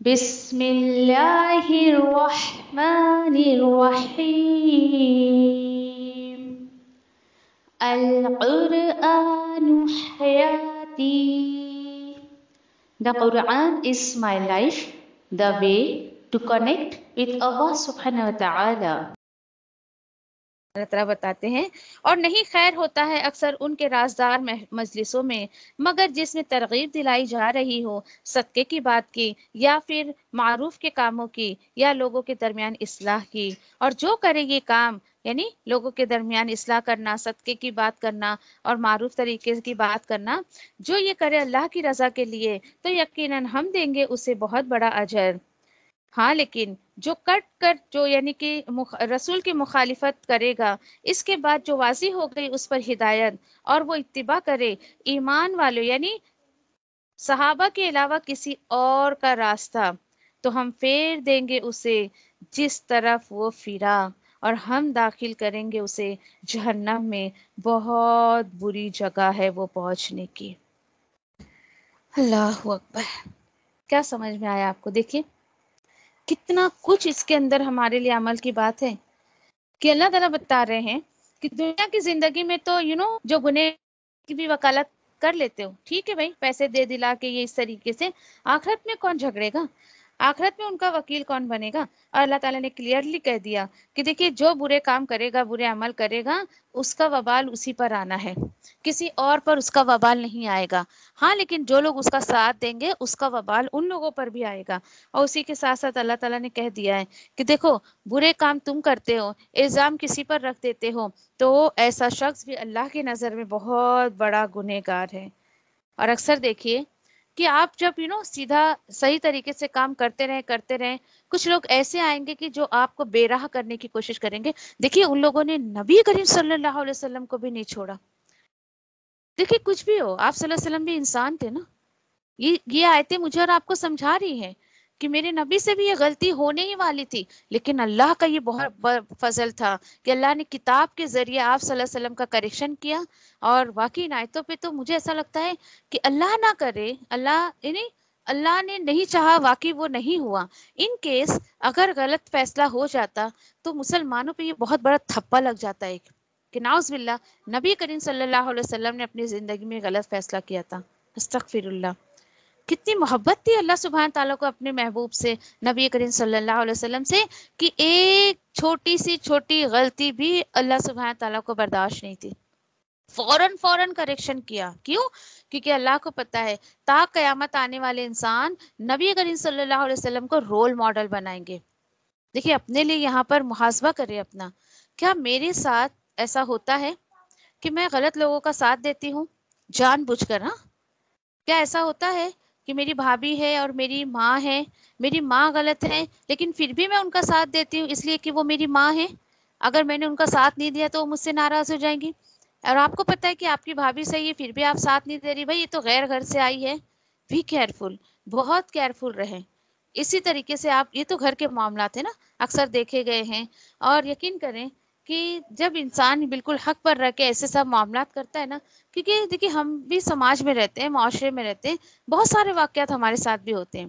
بسم اللہ الرحمن الرحیم القرآن حیاتی. The Quran is my life, the way to connect with Allah subhanahu wa ta'ala. اللہ تعالیٰ بتاتے ہیں اور نہیں خیر ہوتا ہے اکثر ان کے رازدار مجلسوں میں مگر جس میں ترغیب دلائی جا رہی ہو صدقے کی بات کی یا پھر معروف کے کاموں کی یا لوگوں کے درمیان اصلاح کی. اور جو کرے یہ کام یعنی لوگوں کے درمیان اصلاح کرنا، صدقے کی بات کرنا اور معروف طریقے کی بات کرنا، جو یہ کرے اللہ کی رضا کے لیے تو یقیناً ہم دیں گے اسے بہت بڑا اجر. ہاں لیکن جو کٹ کر جو یعنی کہ رسول کی مخالفت کرے گا، اس کے بعد جو واضح ہو گئی اس پر ہدایت اور وہ اتباع کرے ایمان والوں یعنی صحابہ کے علاوہ کسی اور کا راستہ، تو ہم پھیر دیں گے اسے جس طرف وہ پھرا اور ہم داخل کریں گے اسے جہنم میں. بہت بری جگہ ہے وہ پہنچنے کی. اللہ اکبر. کیا سمجھ میں آیا آپ کو؟ دیکھیے کتنا کچھ اس کے اندر ہمارے لیے عمل کی بات ہے کہ اللہ تعالیٰ بتا رہے ہیں کہ دنیا کی زندگی میں تو جو گناہ کی بھی وکالت کر لیتے ہو، ٹھیک ہے بھائی، پیسے دے دلا کے یہ اس طریقے سے، آخرت میں کون جھگڑے گا؟ آخرت میں ان کا وکیل کون بنے گا؟ اور اللہ تعالیٰ نے کلیئرلی کہہ دیا کہ دیکھیے جو برے کام کرے گا، برے عمل کرے گا، اس کا وبال اسی پر آنا ہے، کسی اور پر اس کا وبال نہیں آئے گا. ہاں لیکن جو لوگ اس کا ساتھ دیں گے اس کا وبال ان لوگوں پر بھی آئے گا. اور اسی کے ساتھ ساتھ اللہ تعالیٰ نے کہہ دیا ہے کہ دیکھو برے کام تم کرتے ہو، الزام کسی پر رکھ دیتے ہو، تو ایسا شخص بھی اللہ کی نظر میں بہت بڑا گنہگار ہے. اور اکثر دیکھیے کہ آپ جب سیدھا صحیح طریقے سے کام کرتے رہیں، کچھ لوگ ایسے آئیں گے کہ جو آپ کو بے راہ کرنے کی کوشش کریں گے. دیکھیے ان لوگوں نے نبی کریم صلی اللہ علیہ وسلم کو بھی نہیں چھوڑا. دیکھیے کچھ بھی ہو، آپ صلی اللہ علیہ وسلم بھی انسان تھے نا. یہ آیتیں مجھے اور آپ کو سمجھا رہی ہیں کہ میرے نبی سے بھی یہ غلطی ہونے ہی والی تھی، لیکن اللہ کا یہ بہت بڑا فضل تھا کہ اللہ نے کتاب کے ذریعے آپ صلی اللہ علیہ وسلم کا کریکشن کیا. اور واقعی ان آیتوں پہ تو مجھے ایسا لگتا ہے کہ اللہ نہ کرے، اللہ نے نہیں چاہا، واقعی وہ نہیں ہوا. ان کیس اگر غلط فیصلہ ہو جاتا تو مسلمانوں پہ یہ بہت بڑا تھپا لگ جاتا ہے کہ نعوذ باللہ نبی کریم صلی اللہ علیہ وسلم نے اپنی زندگی میں غلط فیصلہ کیا تھا. استغفر اللہ. کتنی محبت تھی اللہ سبحانہ تعالیٰ کو اپنے محبوب سے، نبی کریم صلی اللہ علیہ وسلم سے، کہ ایک چھوٹی سی چھوٹی غلطی بھی اللہ سبحانہ تعالیٰ کو برداشت نہیں تھی. فوراً کریکشن کیا. کیوں؟ کیونکہ اللہ کو پتا ہے تا قیامت آنے والے انسان نبی کریم صلی اللہ علیہ وسلم کو رول ماڈل بنائیں گے. دیکھیے اپنے لیے یہاں پر محاسبہ کرے اپنا. کیا میرے ساتھ ایسا ہوتا ہے کہ میں غلط لوگوں کا ساتھ دیتی ہوں جان بوجھ کر؟ ہاں کیا ایسا ہوتا ہے کہ میری بھابھی ہے اور میری ماں ہے، میری ماں غلط ہے لیکن پھر بھی میں ان کا ساتھ دیتی ہوں اس لیے کہ وہ میری ماں ہے؟ اگر میں نے ان کا ساتھ نہیں دیا تو وہ مجھ سے ناراض ہو جائیں گی. اور آپ کو پتہ ہے کہ آپ کی بھابھی صحیح ہے پھر بھی آپ ساتھ نہیں دے رہی، بھائی یہ تو غیر گھر سے آئی ہے. بھی کیئرفل، بہت کیئرفل رہیں. اسی طریقے سے آپ، یہ تو گھر کے معاملات ہیں نا، اکثر دیکھے گئے ہیں. اور یقین کریں کہ جب انسان بالکل حق پر رہ کے ایسے سب معاملات کرتا ہے نا، کیونکہ دیکھیے ہم بھی سماج میں رہتے ہیں، معاشرے میں رہتے ہیں، بہت سارے واقعات ہمارے ساتھ بھی ہوتے ہیں.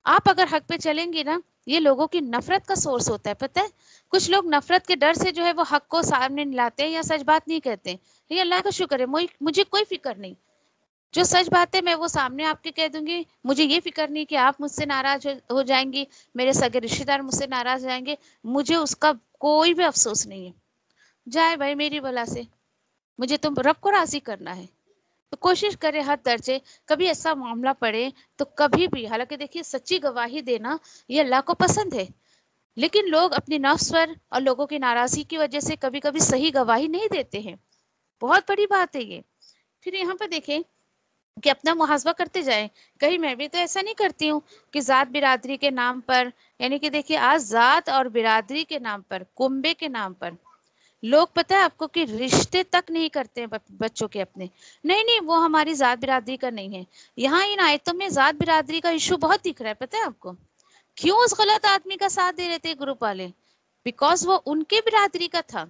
آپ اگر حق پہ چلیں گے نا، یہ لوگوں کی نفرت کا سورس ہوتا ہے. پتہ ہے کچھ لوگ نفرت کے ڈر سے جو ہے وہ حق کو سامنے نہیں لاتے ہیں یا سچ بات نہیں کہتے ہیں. یہ اللہ کا شکر ہے، مجھے کوئی فکر نہیں. جو سچ بات ہے میں وہ سامنے آپ کے کہہ دوں گی. مجھے یہ فکر نہیں کہ آپ مجھ سے ناراض ہو جائیں گی، میرے سگے رشتے دار مجھ سے ناراض ہو جائیں گے. مجھے اس کا کوئی بھی افسوس نہیں ہے. جائے بھائی میری بلا سے، مجھے تم رب کو راضی کرنا ہے. تو کوشش کرے ہر درجے کبھی ایسا معاملہ پڑے تو کبھی بھی، حالانکہ دیکھیے سچی گواہی دینا یہ اللہ کو پسند ہے، لیکن لوگ اپنی نفس پر اور لوگوں کی ناراضی کی وجہ سے کبھی کبھی صحیح گواہی نہیں دیتے ہیں. بہت بڑی بات ہے یہ. پھر یہاں پر دیکھیں کہ اپنا محاسبہ کرتے جائیں. کہیں میں بھی تو ایسا نہیں کرتی ہوں کہ ذات برادری کے نام پر، یعنی کہ دیکھیے آج ذات اور برادری کے نام پر، کنبے کے نام پر لوگ، پتہ ہے آپ کو، کہ رشتے تک نہیں کرتے ہیں بچوں کے اپنے. نہیں وہ ہماری ذات برادری کا نہیں ہے. یہاں ان آیتوں میں ذات برادری کا ایشو بہت دکھ رہا ہے. پتہ ہے آپ کو کیوں اس غلط آدمی کا ساتھ دے رہے تھے گروپ والے؟ بیکاز وہ ان کے برادری کا تھا.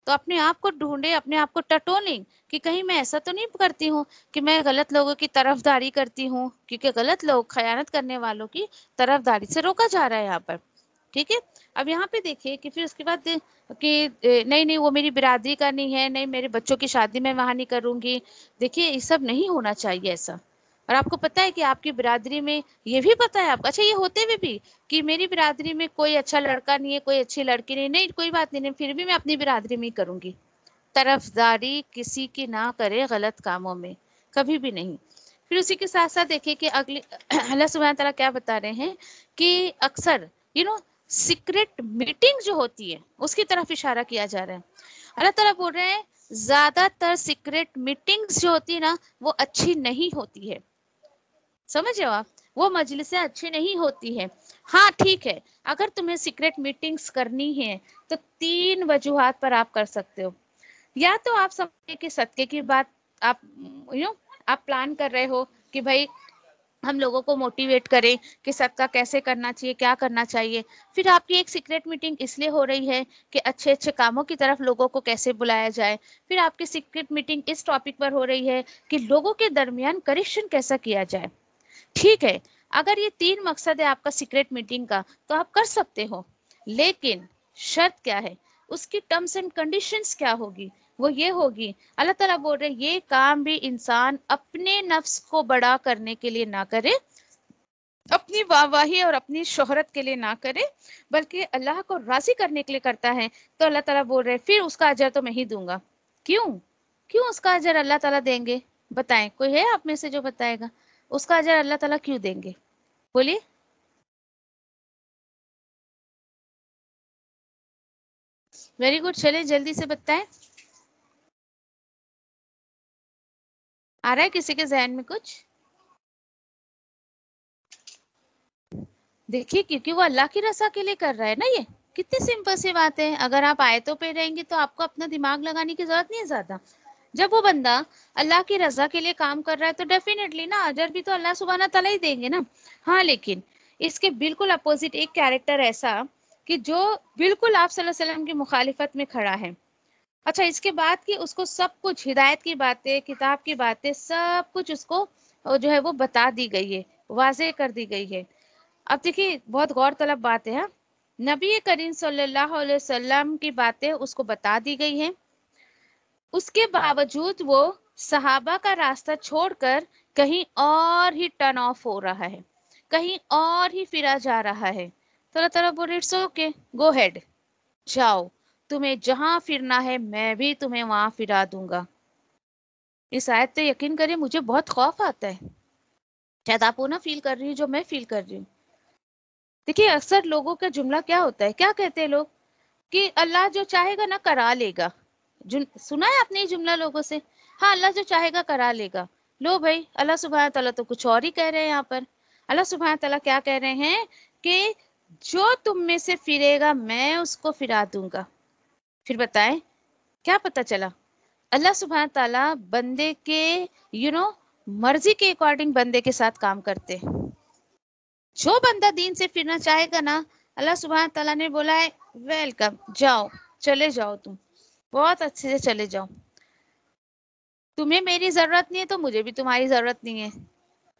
تو اپنے آپ کو ڈھونڈے، اپنے آپ کو ٹٹولیں کہ کہیں میں ایسا تو نہیں کرتی ہوں کہ میں غلط لوگوں کی طرفداری کرتی ہوں، کیونکہ غلط لوگ، خیانت کرنے والوں کی طرفداری سے روکا جا رہا ہے یہاں پر. ٹھیک ہے. اب یہاں پہ دیکھیے کہ پھر اس کے بعد کہ نہیں وہ میری برادری کا نہیں ہے، نہیں میرے بچوں کی شادی میں وہاں نہیں کروں گی. دیکھیے یہ سب نہیں ہونا چاہیے ایسا. اور آپ کو پتہ ہے کہ آپ کی برادری میں یہ بھی پتہ ہے آپ، اچھا یہ ہوتے ہوئے بھی کہ میری برادری میں کوئی اچھا لڑکا نہیں ہے، کوئی اچھی لڑکی نہیں، نہیں کوئی بات نہیں، پھر بھی میں اپنی برادری میں ہی کروں گی. طرفداری کسی کی نہ کرے غلط کاموں میں، کبھی بھی نہیں. پھر اسی کے ساتھ ساتھ دیکھیے کہ اگلی اللہ سبحانہ تعالیٰ کیا بتا رہے ہیں کہ اکثر سیکرٹ میٹنگ جو ہوتی ہے اس کی طرف اشارہ کیا جا رہا ہے. اللہ تعالیٰ بول رہے ہیں زیادہ تر سیکرٹ میٹنگز جو ہوتی ہے نا وہ اچھی نہیں ہوتی ہے. سمجھے آپ؟ وہ مجلسیں اچھی نہیں ہوتی ہے. ہاں ٹھیک ہے، اگر تمہیں سیکرٹ میٹنگز کرنی ہے تو 3 وجوہات پر آپ کر سکتے ہو. یا تو آپ سمجھے کہ صدقے کی بات آپ آپ پلان کر رہے ہو کہ بھائی ہم لوگوں کو موٹیویٹ کریں کہ صدقہ کیسے کرنا چاہیے، کیا کرنا چاہیے. پھر آپ کی ایک سیکرٹ میٹنگ اس لیے ہو رہی ہے کہ اچھے اچھے کاموں کی طرف لوگوں کو کیسے بلایا جائے. پھر آپ کی سیکرٹ میٹنگ اس ٹاپک پر ہو رہی ہے کہ لوگوں کے درمیان کریکشن کیسا کیا جائے. ٹھیک ہے، اگر یہ 3 مقصد ہے آپ کا سیکرٹ میٹنگ کا تو آپ کر سکتے ہو، لیکن شرط کیا ہے، اس کی ٹرمز اینڈ کنڈیشنز کیا ہوگی؟ وہ یہ ہوگی، اللہ تعالیٰ بول رہے یہ کام بھی انسان اپنے نفس کو بڑا کرنے کے لیے نہ کرے، اپنی واہواہی اور اپنی شہرت کے لیے نہ کرے، بلکہ اللہ کو راضی کرنے کے لیے کرتا ہے. تو اللہ تعالیٰ بول رہے پھر اس کا اجر تو میں ہی دوں گا. کیوں اس کا اجر اللہ تعالیٰ دیں گے؟ بتائیں، کوئی ہے آپ میں سے جو بتائے گا اس کا اجر اللہ تعالیٰ کیوں دیں گے؟ بولیے. ویری گڈ، چلے جلدی سے بتائیں. آ رہا ہے کسی کے ذہن میں کچھ؟ دیکھیے کیونکہ وہ اللہ کی رضا کے لیے کر رہا ہے نا. یہ کتنی سمپل سی بات ہے. اگر آپ آیتوں پہ رہیں گے تو آپ کو اپنا دماغ لگانے کی ضرورت نہیں ہے زیادہ. جب وہ بندہ اللہ کی رضا کے لیے کام کر رہا ہے تو ڈیفینیٹلی نا اجر بھی تو اللہ سبحانہ تعالیٰ ہی دیں گے نا. ہاں لیکن اس کے بالکل اپوزٹ ایک کیریکٹر ایسا کہ جو بالکل آپ صلی اللہ علیہ وسلم کی مخالفت میں کھڑا ہے. اچھا اس کے بعد کہ اس کو سب کچھ ہدایت کی باتیں، کتاب کی باتیں، سب کچھ اس کو جو ہے وہ بتا دی گئی ہے، واضح کر دی گئی ہے. اب دیکھیے بہت غور طلب بات ہے. نبی کریم صلی اللہ علیہ وسلم کی باتیں اس کو بتا دی گئی ہیں، اس کے باوجود وہ صحابہ کا راستہ چھوڑ کر کہیں اور ہی ٹرن آف ہو رہا ہے، کہیں اور ہی پھرا جا رہا ہے. تو اللہ تعالیٰ بول اٹس اوکے، گو ہیڈ، جاؤ، تمہیں جہاں پھرنا ہے میں بھی تمہیں وہاں پھرا دوں گا. اس آیت پہ یقین کریں مجھے بہت خوف آتا ہے. شاید آپ وہ نہ فیل کر رہی جو میں فیل کر رہی ہوں. دیکھیے اکثر لوگوں کا جملہ کیا ہوتا ہے، کیا کہتے ہیں لوگ کہ اللہ جو چاہے گا نا کرا لے گا. سنا ہے آپ نے یہ جملہ لوگوں سے؟ ہاں اللہ جو چاہے گا کرا لے گا. لو بھائی اللہ سبحانہ تعالیٰ تو کچھ اور ہی کہہ رہے ہیں یہاں پر. اللہ سبحانہ تعالیٰ کیا کہہ رہے ہیں کہ جو تم میں سے پھرے گا میں اس کو پھرا دوں گا. پھر بتائیں کیا پتہ چلا؟ اللہ سبحانہ تعالیٰ بندے کے مرضی کے اکارڈنگ بندے کے ساتھ کام کرتے. جو بندہ دین سے پھرنا چاہے گا نا اللہ سبحانہ تعالیٰ نے بولا ہے ویلکم، جاؤ، چلے جاؤ، تم بہت اچھے سے چلے جاؤ. تمہیں میری ضرورت نہیں ہے تو مجھے بھی تمہاری ضرورت نہیں ہے.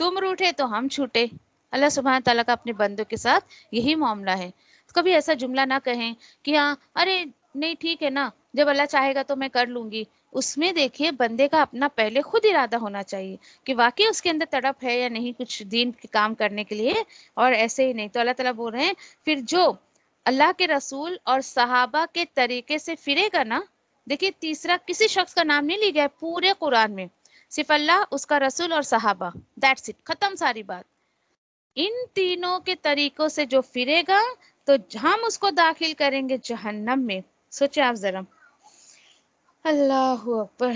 تم روٹھے تو ہم چھوٹے. اللہ سبحانہ تعالیٰ کا اپنے بندوں کے ساتھ یہی معاملہ ہے. کبھی ایسا جملہ نہ کہیں کہ ہاں ارے نہیں ٹھیک ہے نا جب اللہ چاہے گا تو میں کر لوں گی. اس میں دیکھیے بندے کا اپنا پہلے خود ارادہ ہونا چاہیے کہ واقعی اس کے اندر تڑپ ہے یا نہیں کچھ دین کے کام کرنے کے لیے، اور ایسے ہی نہیں. تو اللہ تعالیٰ بول رہے ہیں پھر جو اللہ کے رسول اور صحابہ کے طریقے سے پھرے گا نا. دیکھیے تیسرا کسی شخص کا نام نہیں لی گیا پورے قرآن میں، صرف اللہ، اس کا رسول اور صحابہ، دیٹس اٹ، ختم ساری بات. ان تینوں کے طریقوں سے جو پھرے گا تو ہم اس کو داخل کریں گے جہنم میں. سوچے آپ ذرا. اللہ اکبر.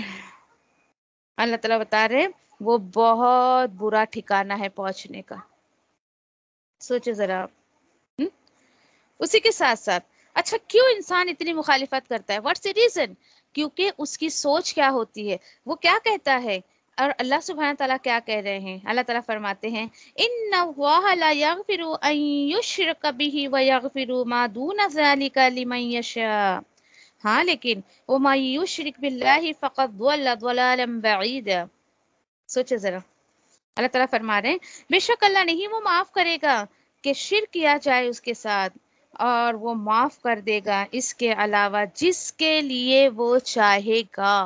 اللہ تعالیٰ بتا رہے وہ بہت برا ٹھکانہ ہے پہنچنے کا. سوچے ذرا آپ. اسی کے ساتھ ساتھ اچھا کیوں انسان اتنی مخالفت کرتا ہے؟ What's the reason? کیونکہ اس کی سوچ کیا ہوتی ہے، وہ کیا کہتا ہے. اور اللہ سبحانہ تعالیٰ کیا کہہ رہے ہیں؟ اللہ تعالیٰ فرماتے ہیں ان اللہ لا یغفر ان یشرک بہ ویغفر ما دون ذلک لمن یشاء. ہاں لیکن وَمَن يُشْرِكْ بِاللَّهِ فَقَدْ ضَلَّ ضَلَالًا بَعِيدًا. سوچے ذرا، اللہ تعالیٰ فرما رہے ہیں بے شک اللہ نہیں وہ معاف کرے گا کہ شرک کیا جائے اس کے ساتھ، اور وہ معاف کر دے گا اس کے علاوہ جس کے لیے وہ چاہے گا.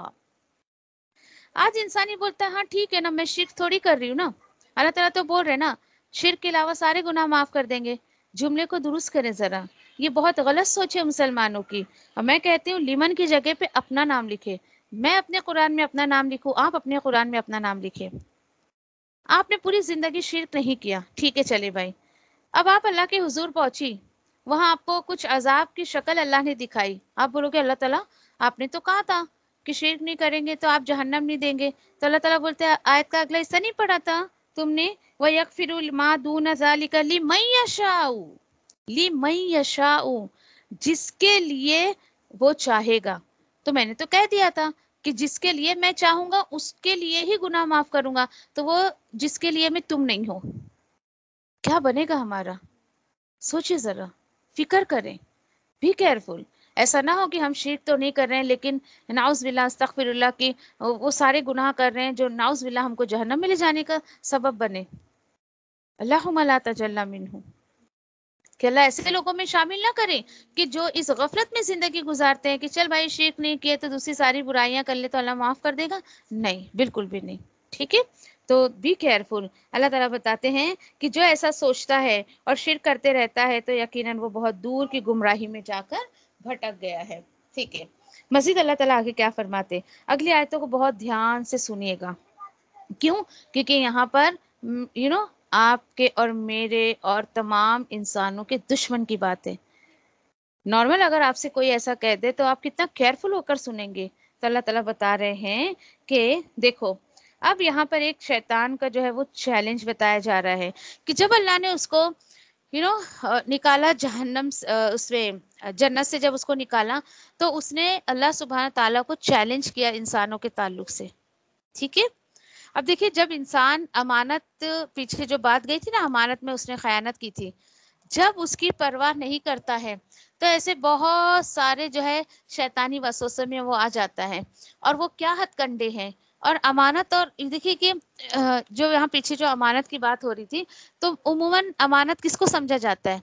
آج انسانی بولتا ہے ہاں ٹھیک ہے نا، میں شرک تھوڑی کر رہی ہوں نا. اللہ تعالیٰ تو بول رہے نا شرک کے علاوہ سارے گناہ معاف کر دیں گے. جملے کو درست کریں ذرا، یہ بہت غلط سوچ ہے مسلمانوں کی. اور میں کہتی ہوں لیمن کی جگہ پہ اپنا نام لکھے. میں اپنے قرآن میں اپنا نام لکھوں، آپ اپنے قرآن میں اپنا نام لکھیں. آپ نے پوری زندگی شرک نہیں کیا، ٹھیک ہے چلے بھائی. اب آپ اللہ کے حضور پہنچی، وہاں آپ کو کچھ عذاب کی شکل اللہ نے دکھائی. آپ بولو گے اللہ تعالیٰ آپ نے تو کہا تھا کہ شرک نہیں کریں گے تو آپ جہنم نہیں دیں گے. تو اللہ تعالیٰ بولتے ہیں آیت کا اگلا حصہ نہیں پڑھا تھا تم نے، وَيَغْفِرُ مَا دُونَ ذَلِكَ لِمَن يَشَاءُ. لِمَن يَشَاءُ جس کے لیے وہ چاہے گا. تو میں نے تو کہہ دیا تھا کہ جس کے لیے میں چاہوں گا اس کے لیے ہی گناہ معاف کروں گا. تو وہ جس کے لیے میں تم نہیں ہو، کیا بنے گا ہمارا؟ سوچے ذرا، فکر کریں، بی کیئرفل. ایسا نہ ہو کہ ہم شرک تو نہیں کر رہے ہیں لیکن نعوذ باللہ استغفر اللہ کی وہ سارے گناہ کر رہے ہیں جو نعوذ باللہ ہم کو جہنم میں لے جانے کا سبب بنے. اللہم لا تجلی منہ. کہ اللہ ایسے لوگوں میں شامل نہ کرے کہ جو اس غفلت میں زندگی گزارتے ہیں کہ چل بھائی شرک نہیں کیے تو دوسری ساری برائیاں کر لے تو اللہ معاف کر دے گا. نہیں، بالکل بھی نہیں. ٹھیک ہے، تو بی کیئرفل. اللہ تعالیٰ بتاتے ہیں کہ جو ایسا سوچتا ہے اور شرک کرتے رہتا ہے تو یقیناً وہ بہت دور کی گمراہی میں جا کر بھٹک گیا ہے. ٹھیک ہے، مزید اللہ تعالیٰ آگے کیا فرماتے، اگلی آیتوں کو بہت دھیان سے سنیے گا. کیوں؟ کیونکہ یہاں پر آپ کے اور میرے اور تمام انسانوں کے دشمن کی بات ہے. نارمل اگر آپ سے کوئی ایسا کہہ دے تو آپ کتنا کیئرفل ہو کر سنیں گے. تو اللہ تعالیٰ بتا رہے ہیں کہ دیکھو اب یہاں پر ایک شیطان کا جو ہے وہ چیلنج بتایا جا رہا ہے کہ جب اللہ نے اس کو نکالا جہنم اس میں جنت سے، جب اس کو نکالا تو اس نے اللہ سبحانہ تعالیٰ کو چیلنج کیا انسانوں کے تعلق سے. ٹھیک ہے، اب دیکھیے جب انسان امانت، پیچھے جو بات گئی تھی نا امانت میں اس نے خیانت کی تھی، جب اس کی پرواہ نہیں کرتا ہے تو ایسے بہت سارے جو ہے شیطانی وسوسے میں وہ آ جاتا ہے. اور وہ کیا ہتھ کنڈے ہیں. اور امانت، اور دیکھیے کہ جو یہاں پیچھے جو امانت کی بات ہو رہی تھی تو عموماً امانت کس کو سمجھا جاتا ہے؟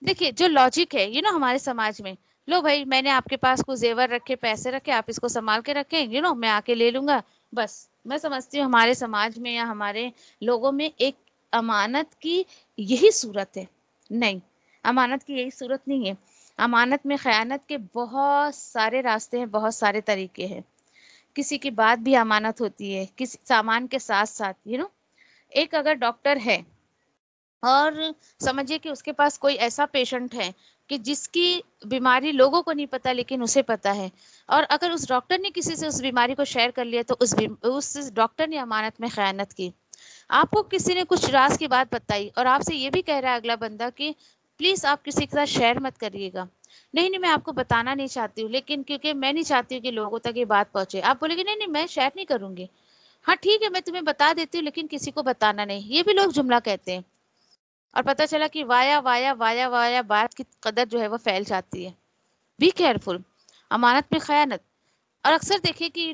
دیکھیے جو لاجک ہے ہمارے سماج میں، لو بھائی میں نے آپ کے پاس کو زیور رکھے، پیسے رکھے، آپ اس کو سنبھال کے رکھیں، میں آ کے لے لوں گا بس. میں سمجھتی ہوں ہمارے سماج میں یا ہمارے لوگوں میں ایک امانت کی یہی صورت ہے. نہیں، امانت کی یہی صورت نہیں ہے. امانت میں خیانت کے بہت سارے راستے ہیں، بہت سارے طریقے ہیں. کسی کی بات بھی امانت ہوتی ہے، کسی سامان کے ساتھ ساتھ ایک اگر ڈاکٹر ہے اور سمجھے کہ اس کے پاس کوئی ایسا پیشنٹ ہے کہ جس کی بیماری لوگوں کو نہیں پتا لیکن اسے پتا ہے، اور اگر اس ڈاکٹر نے کسی سے اس بیماری کو شیئر کر لیا تو اس ڈاکٹر نے امانت میں خیانت کی. آپ کو کسی نے کچھ راز کی بات بتائی اور آپ سے یہ بھی کہہ رہا ہے اگلا بندہ کہ پلیز آپ کسی کے ساتھ شیئر مت کریے گا. نہیں میں آپ کو بتانا نہیں چاہتی ہوں لیکن کیونکہ میں نہیں چاہتی ہوں کہ لوگوں تک یہ بات پہنچے. آپ بولے گے نہیں میں شیئر نہیں کروں گی. ہاں ٹھیک ہے، میں تمہیں بتا دیتی ہوں لیکن کسی کو بتانا نہیں. یہ بھی لوگ جملہ کہتے ہیں اور پتہ چلا کہ وایا وایا وایا وایا بات کی قدر جو ہے وہ پھیل جاتی ہے. Be careful. امانت میں خیانت. اور اکثر دیکھیں کہ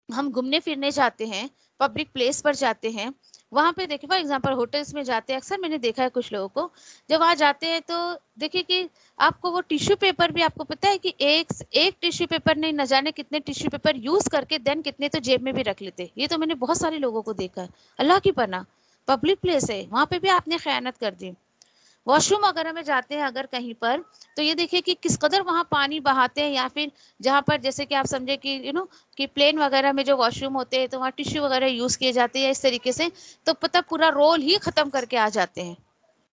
ہم گھومنے پھرنے جاتے ہیں، پبلک پلیس پر جاتے ہیں، وہاں پہ دیکھیں فار ایگزامپل ہوٹلس میں جاتے ہیں، اکثر میں نے دیکھا ہے کچھ لوگوں کو جب وہاں جاتے ہیں تو دیکھیں کہ آپ کو وہ ٹیشو پیپر بھی، آپ کو پتہ ہے کہ ایک ٹیشو پیپر نہیں نہ جانے کتنے ٹیشو پیپر یوز کر کے دین کتنے تو جیب میں بھی رکھ لیتے. یہ تو میں نے بہت سارے لوگوں کو دیکھا ہے. اللہ کی پناہ، پبلک پلیس ہے وہاں پہ بھی آپ نے خیانت کر دی. واش روم وغیرہ میں جاتے ہیں اگر کہیں پر تو یہ دیکھیں کہ کس قدر وہاں پانی بہاتے ہیں، یا پھر جہاں پر جیسے کہ آپ سمجھے کہ کہ پلین وغیرہ میں جو واش روم ہوتے ہیں تو وہاں ٹیشو وغیرہ یوز کیے جاتے ہیں اس طریقے سے، تو پتہ پورا رول ہی ختم کر کے آ جاتے ہیں.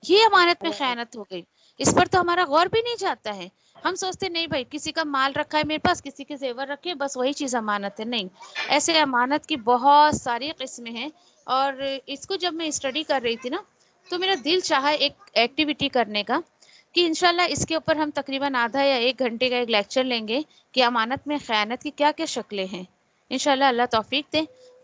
یہ امانت میں خیانت ہو گئی. اس پر تو ہمارا غور بھی نہیں جاتا ہے. ہم سوچتے نہیں بھائی کسی کا مال رکھا ہے میرے پاس، کسی کے زیور رکھے بس وہی چیز امانت ہے. نہیں، ایسے امانت کی بہت ساری قسمیں ہیں. اور اس کو جب میں اسٹڈی کر رہی تھی نا تو میرا دل چاہا ایک ایکٹیویٹی کرنے کا کہ انشاءاللہ اس کے اوپر ہم تقریباً آدھا یا 1 گھنٹے کا ایک لیکچر لیں گے کہ امانت میں خیانت کی کیا کیا شکلیں ہیں. انشاءاللہ اللہ توفیق دے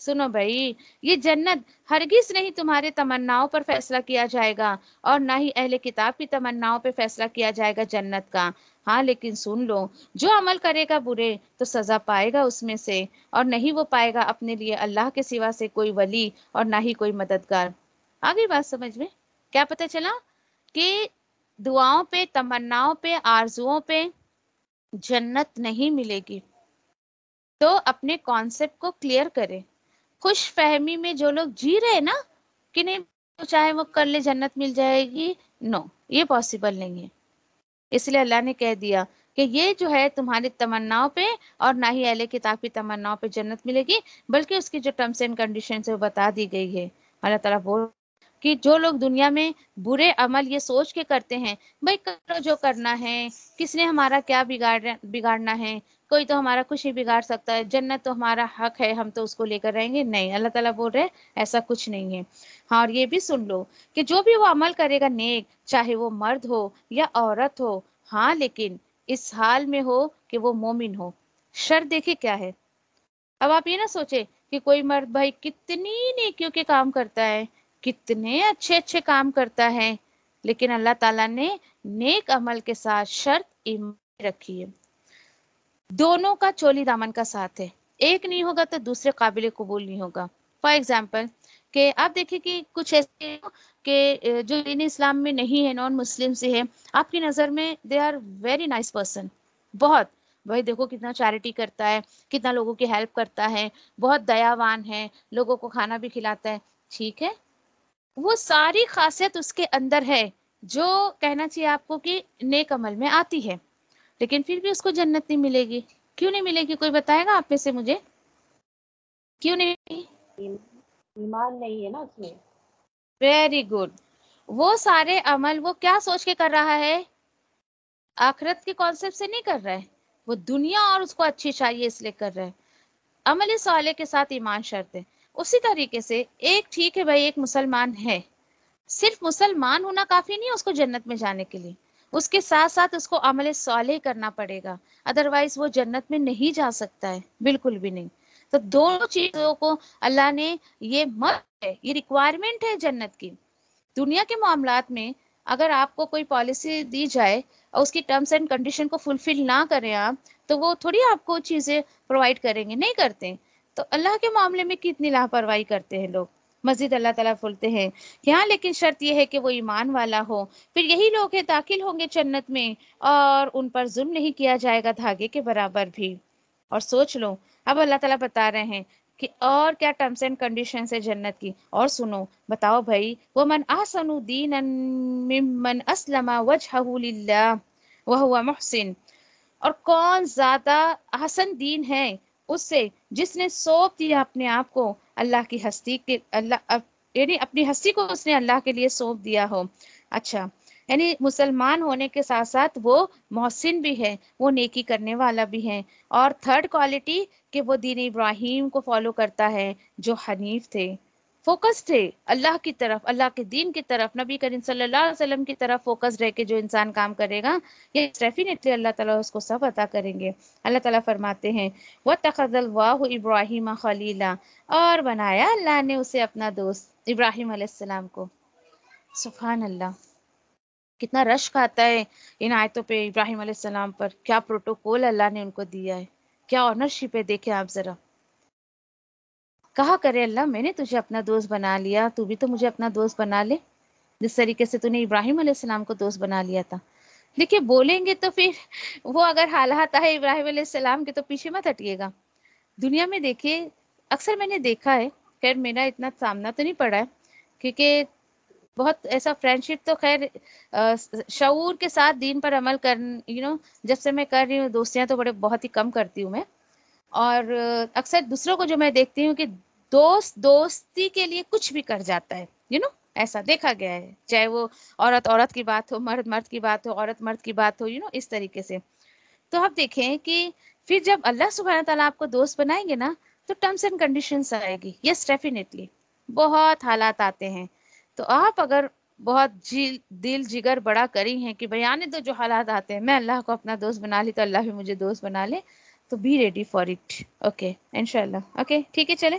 سنو بھائی، یہ جنت ہرگز نہیں تمہارے تمناؤں پر فیصلہ کیا جائے گا، اور نہ ہی اہل کتاب کی تمناؤں پہ فیصلہ کیا جائے گا جنت کا. ہاں لیکن سن لو، جو عمل کرے گا برے تو سزا پائے گا اس میں سے، اور نہیں وہ پائے گا اپنے لیے اللہ کے سوا سے کوئی ولی اور نہ ہی کوئی مددگار. آگے بات سمجھ میں؟ کیا پتہ چلا کہ دعاؤں پہ، تمناؤں پہ، آرزوؤں پہ جنت نہیں ملے گی. تو اپنے کانسیپٹ کو کلیئر کرے. خوش فہمی میں جو لوگ جی رہے ہیں نا کہ نہیں چاہے وہ کر لے جنت مل جائے گی، نو، یہ پاسبل نہیں ہے. اس لیے اللہ نے کہہ دیا کہ یہ جو ہے تمہاری تمناؤں پہ اور نہ ہی اہل کتاب کی تمناؤں پہ جنت ملے گی، بلکہ اس کی جو ٹرمس اینڈ کنڈیشنز ہے وہ بتا دی گئی ہے. اللہ تعالیٰ بول کہ جو لوگ دنیا میں برے عمل یہ سوچ کے کرتے ہیں بھائی کرو جو کرنا ہے، کس نے ہمارا کیا بگاڑنا ہے، کوئی تو ہمارا کچھ ہی بگاڑ سکتا ہے، جنت تو ہمارا حق ہے، ہم تو اس کو لے کر رہیں گے. نہیں، اللہ تعالیٰ بول رہے ایسا کچھ نہیں ہے. ہاں، اور یہ بھی سن لو کہ جو بھی وہ عمل کرے گا نیک، چاہے وہ مرد ہو یا عورت ہو، ہاں لیکن اس حال میں ہو کہ وہ مومن ہو. شرط دیکھے کیا ہے. اب آپ یہ نہ سوچے کہ کوئی مرد بھائی کتنی نیکیوں کے کام کرتا ہے، کتنے اچھے اچھے کام کرتا ہے، لیکن اللہ تعالیٰ نے نیک عمل کے ساتھ شرط ایمان رکھی ہے. دونوں کا چولی دامن کا ساتھ ہے، ایک نہیں ہوگا تو دوسرے قابل قبول نہیں ہوگا. فار ایگزامپل کہ آپ دیکھیں کہ کچھ ایسے کہ جو دین اسلام میں نہیں ہے، نان مسلم سے ہے، آپ کی نظر میں they are very nice person, بہت، بھائی دیکھو کتنا چیریٹی کرتا ہے، کتنا لوگوں کی ہیلپ کرتا ہے، بہت دیاوان ہے، لوگوں کو کھانا بھی کھلاتا ہے. ٹھیک ہے، وہ ساری خاصیت اس کے اندر ہے جو کہنا چاہیے آپ کو کہ نیک عمل میں آتی ہے، لیکن پھر بھی اس کو جنت نہیں ملے گی. کیوں نہیں ملے گی؟ کوئی بتائے گا آپ میں سے مجھے کیوں نہیں؟ ایمان نہیں ہے نا اس میں. Very good. وہ سارے عمل وہ کیا سوچ کے کر رہا ہے؟ آخرت کے کانسیپٹ سے نہیں کر رہا ہے، وہ دنیا اور اس کو اچھی چاہیے اس لیے کر رہا ہے. عمل صالح کے ساتھ ایمان شرط ہے. اسی طریقے سے ایک ٹھیک ہے بھائی، ایک مسلمان ہے، صرف مسلمان ہونا کافی نہیں ہے اس کو جنت میں جانے کے لیے، اس کے ساتھ ساتھ اس کو عمل صالح کرنا پڑے گا، ادروائز وہ جنت میں نہیں جا سکتا ہے، بالکل بھی نہیں. تو دونوں چیزوں کو اللہ نے، یہ مست ہے، یہ ریکوائرمنٹ ہے جنت کی. دنیا کے معاملات میں اگر آپ کو کوئی پالیسی دی جائے اور اس کی ٹرمس اینڈ کنڈیشن کو فلفل نہ کریں آپ، تو وہ تھوڑی آپ کو چیزیں پرووائڈ کریں گے، نہیں کرتے. تو اللہ کے معاملے میں کتنی لاپرواہی کرتے ہیں لوگ. مزید اللہ تعالیٰ بولتے ہیں کہ ہاں لیکن شرط یہ ہے کہ وہ ایمان والا ہو، پھر یہی لوگ ہیں داخل ہوں گے جنت میں، اور ان پر ظلم نہیں کیا جائے گا دھاگے کے برابر بھی. اور سوچ لو، اب اللہ تعالیٰ بتا رہے ہیں کہ اور کیا ٹرمس اینڈ کنڈیشنز ہے جنت کی. اور سنو، بتاؤ بھائی، وَمَنْ أَحْسَنُ دِينًا مِّمَّنْ أَسْلَمَ وَجْهَهُ لِلَّهِ وَهُوَ مُحْسِنٌ، اور کون زیادہ احسن دین ہے اس سے جس نے سونپ دیا اپنے آپ کو اللہ کی ہستی کے، اللہ یعنی اپنی ہستی کو اس نے اللہ کے لیے سونپ دیا ہو. اچھا، یعنی مسلمان ہونے کے ساتھ ساتھ وہ محسن بھی ہے، وہ نیکی کرنے والا بھی ہے. اور تھرڈ کوالٹی کہ وہ دین ابراہیم کو فالو کرتا ہے جو حنیف تھے، فوکس تھے اللہ کی طرف، اللہ کے دین کی طرف، نبی کریم صلی اللہ علیہ وسلم کی طرف فوکس رہ کے جو انسان کام کرے گا، یہ ڈیفینیٹلی اللہ تعالیٰ اس کو سب عطا کریں گے. اللہ تعالیٰ فرماتے ہیں وَاتَّخَذَ اللَّهُ إِبْرَاهِيمَ خَلِيلًا، اور بنایا اللہ نے اسے اپنا دوست، ابراہیم علیہ السلام کو. سبحان اللہ، کتنا رشک آتا ہے ان آیتوں پہ، ابراہیم علیہ السلام پر کیا پروٹوکول اللہ نے ان کو دیا ہے، کیا آنرشپ ہے. دیکھیں آپ ذرا، کہا کرے اللہ میں نے تجھے اپنا دوست بنا لیا، تو بھی تو مجھے اپنا دوست بنا لے جس طریقے سے تو نے ابراہیم علیہ السلام کو دوست بنا لیا تھا. دیکھیے بولیں گے تو پھر وہ اگر حالات ہے ابراہیم علیہ السلام کے تو پیچھے مت ہٹیے گا. دنیا میں دیکھیے اکثر میں نے دیکھا ہے، خیر میرا اتنا سامنا تو نہیں پڑا ہے کیونکہ بہت ایسا فرینڈشپ تو خیر شعور کے ساتھ دین پر عمل کر جب سے میں کر رہی ہوں، دوستیاں تو بہت ہی کم کرتی ہوں میں. اور اکثر دوسروں کو جو میں دیکھتی ہوں کہ دوستی کے لیے کچھ بھی کر جاتا ہے، ایسا دیکھا گیا ہے، چاہے وہ عورت کی بات ہو، مرد کی بات ہو، عورت مرد کی بات ہو، اس طریقے سے. تو آپ دیکھیں کہ پھر جب اللہ سبحانہ تعالیٰ آپ کو دوست بنائیں گے نا تو ٹرمس اینڈ کنڈیشنز آئے گی. یس ڈیفینیٹلی بہت حالات آتے ہیں. تو آپ اگر بہت دل جگر بڑا کری ہیں کہ بھئی آنے دو جو حالات آتے ہیں، میں اللہ کو اپنا دوست بنا لی تو اللہ بھی مجھے دوست بنا لے، تو be ready for it. Okay انشاءاللہ. اوکے ٹھیک ہے، چلیں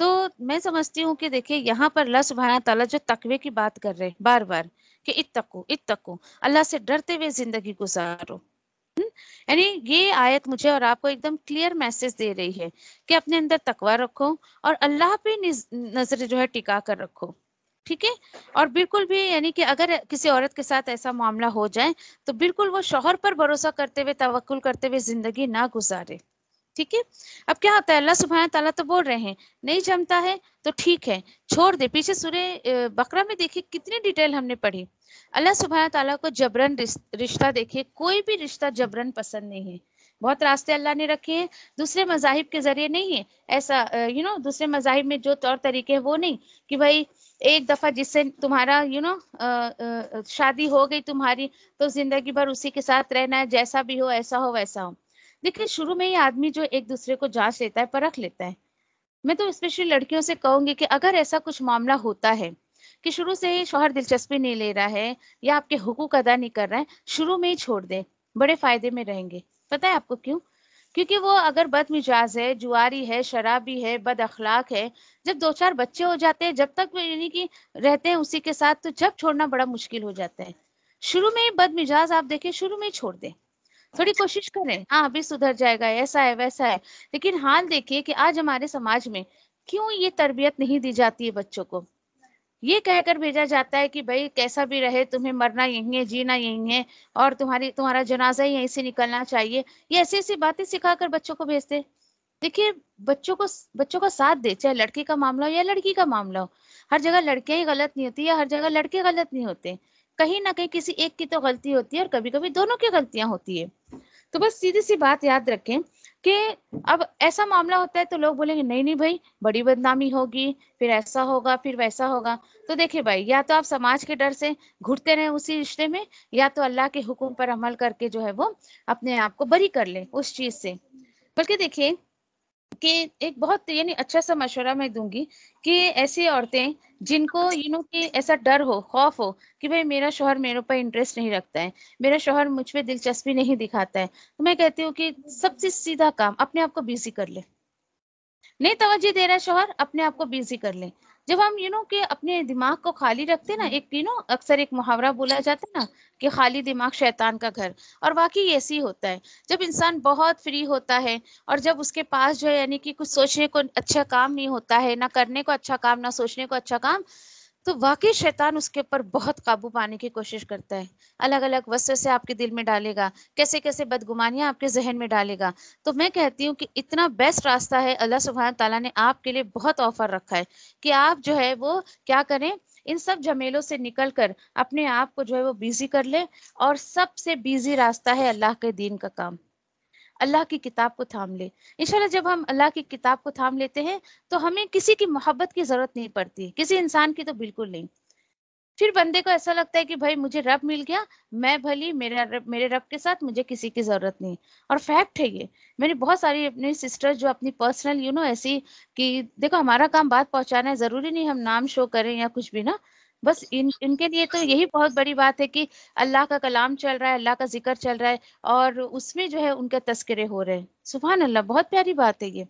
تو میں سمجھتی ہوں کہ دیکھیں یہاں پر اللہ سبحانہ تعالیٰ جو تقوی کی بات کر رہے ہیں بار بار کہ اتقو اتقو، اللہ سے ڈرتے ہوئے زندگی گزارو، یعنی یہ آیت مجھے اور آپ کو ایک دم کلیئر میسج دے رہی ہے کہ اپنے اندر تقوی رکھو اور اللہ پہ نظر جو ہے ٹکا کر رکھو، ٹھیک ہے. اور بالکل بھی یعنی کہ اگر کسی عورت کے ساتھ ایسا معاملہ ہو جائے تو بالکل وہ شوہر پر بھروسہ کرتے ہوئے توکل کرتے ہوئے زندگی نہ گزارے، ٹھیک ہے. اب کیا ہوتا ہے اللہ سبحانہ تعالیٰ تو بول رہے ہیں نہیں جمتا ہے تو ٹھیک ہے چھوڑ دے. پیچھے سورہ بقرہ میں دیکھیے کتنی ڈیٹیل ہم نے پڑھی. اللہ سبحانہ تعالیٰ کو جبرن رشتہ دیکھیے کوئی بھی رشتہ جبرن پسند نہیں ہے. بہت راستے اللہ نے رکھے ہیں، دوسرے مذاہب کے ذریعے نہیں ہے ایسا دوسرے مذاہب میں جو طور طریقے وہ نہیں کہ بھائی ایک دفعہ جس سے تمہارا شادی ہو گئی تمہاری تو زندگی بھر اسی کے ساتھ رہنا ہے، جیسا بھی ہو ایسا ہو ویسا ہو. دیکھیں شروع میں ہی آدمی جو ایک دوسرے کو جانچ لیتا ہے پرکھ لیتا ہے. میں تو اسپیشلی لڑکیوں سے کہوں گی کہ اگر ایسا کچھ معاملہ ہوتا ہے کہ شروع سے ہی شوہر دلچسپی نہیں لے رہا ہے یا آپ کے حقوق ادا نہیں کر رہا ہے، شروع میں ہی چھوڑ دیں، بڑے فائدے میں رہیں گے. پتہ ہے آپ کو کیوں؟ کیونکہ وہ اگر بد مزاج ہے، جواری ہے، شرابی ہے، بد اخلاق ہے، جب 2-4 بچے ہو جاتے ہیں، جب تک وہ یعنی کہ رہتے ہیں اسی کے ساتھ، تو جب چھوڑنا بڑا مشکل ہو جاتا ہے. شروع میں ہی بد مزاج آپ دیکھیں شروع میں ہی چھوڑ دیں، تھوڑی کوشش کریں ہاں ابھی سدھر جائے گا، ایسا ہے ویسا ہے. لیکن حال دیکھیے کہ آج ہمارے سماج میں کیوں یہ تربیت نہیں دی جاتی ہے بچوں کو. یہ کہہ کر بھیجا جاتا ہے کہ بھائی کیسا بھی رہے تمہیں مرنا یہیں ہے، جینا یہیں ہے، اور تمہارا جنازہ ہی یہیں سے نکلنا چاہیے. یہ ایسی ایسی باتیں سکھا کر بچوں کو بھیجتے. دیکھیے بچوں کا ساتھ دے، چاہے لڑکی کا معاملہ ہو یا لڑکی کا معاملہ ہو. ہر جگہ لڑکیاں ہی غلط نہیں ہوتی یا ہر جگہ لڑکے غلط نہیں ہوتے، کہیں نہ کہیں کسی ایک کی تو غلطی ہوتی ہے اور کبھی کبھی دونوں کی غلطیاں ہوتی ہے. تو بس سیدھی سی بات یاد رکھیں کہ اب ایسا معاملہ ہوتا ہے تو لوگ بولیں گے نہیں بھائی بڑی بدنامی ہوگی، پھر ایسا ہوگا، پھر ویسا ہوگا. تو دیکھیں بھائی یا تو آپ سماج کے ڈر سے گھٹتے رہیں اسی رشتے میں، یا تو اللہ کے حکم پر عمل کر کے جو ہے وہ اپنے آپ کو بری کر لیں اس چیز سے. بلکہ دیکھیں کہ ایک بہت یعنی اچھا سا مشورہ میں دوں گی کہ ایسی عورتیں جن کو کہ ایسا ڈر ہو، خوف ہو کہ بھائی میرا شوہر میرے اوپر انٹرسٹ نہیں رکھتا ہے، میرا شوہر مجھ پہ دلچسپی نہیں دکھاتا ہے، تو میں کہتی ہوں کہ سب سے سیدھا کام اپنے آپ کو بیزی کر لے. نہیں توجہ دے رہا ہے شوہر، اپنے آپ کو بیزی کر لیں. جب ہم کہ اپنے دماغ کو خالی رکھتے نا، ایک اکثر ایک محاورہ بولا جاتا ہے نا کہ خالی دماغ شیطان کا گھر، اور واقعی ایسے ہی ہوتا ہے. جب انسان بہت فری ہوتا ہے اور جب اس کے پاس جو ہے یعنی کہ کچھ سوچنے کو اچھا کام نہیں ہوتا ہے، نہ کرنے کو اچھا کام، نہ سوچنے کو اچھا کام، تو واقعی شیطان اس کے اوپر بہت قابو پانے کی کوشش کرتا ہے. الگ الگ وسوسے آپ کے دل میں ڈالے گا، کیسے کیسے بدگمانیاں آپ کے ذہن میں ڈالے گا. تو میں کہتی ہوں کہ اتنا بیسٹ راستہ ہے، اللہ سبحانہ تعالیٰ نے آپ کے لیے بہت آفر رکھا ہے کہ آپ جو ہے وہ کیا کریں، ان سب جھمیلوں سے نکل کر اپنے آپ کو جو ہے وہ بیزی کر لیں. اور سب سے بیزی راستہ ہے اللہ کے دین کا کام، اللہ کی کتاب کو تھام لے. انشاءاللہ جب ہم اللہ کی کتاب کو تھام لیتے ہیں تو ہمیں کسی کی محبت کی ضرورت نہیں پڑتی، کسی انسان کی تو بالکل نہیں. پھر بندے کو ایسا لگتا ہے کہ بھائی مجھے رب مل گیا، میں بھلی میرے رب کے ساتھ مجھے کسی کی ضرورت نہیں. اور فیکٹ ہے یہ. میں نے بہت ساری اپنی سسٹر جو اپنی پرسنل ایسی کہ دیکھو ہمارا کام بات پہنچانا ہے، ضروری نہیں ہم نام شو کریں یا کچھ بھی نا، بس ان کے لیے تو یہی بہت بڑی بات ہے کہ اللہ کا کلام چل رہا ہے، اللہ کا ذکر چل رہا ہے، اور اس میں جو ہے ان کے تذکرے ہو رہے ہیں. سبحان اللہ، بہت پیاری بات ہے یہ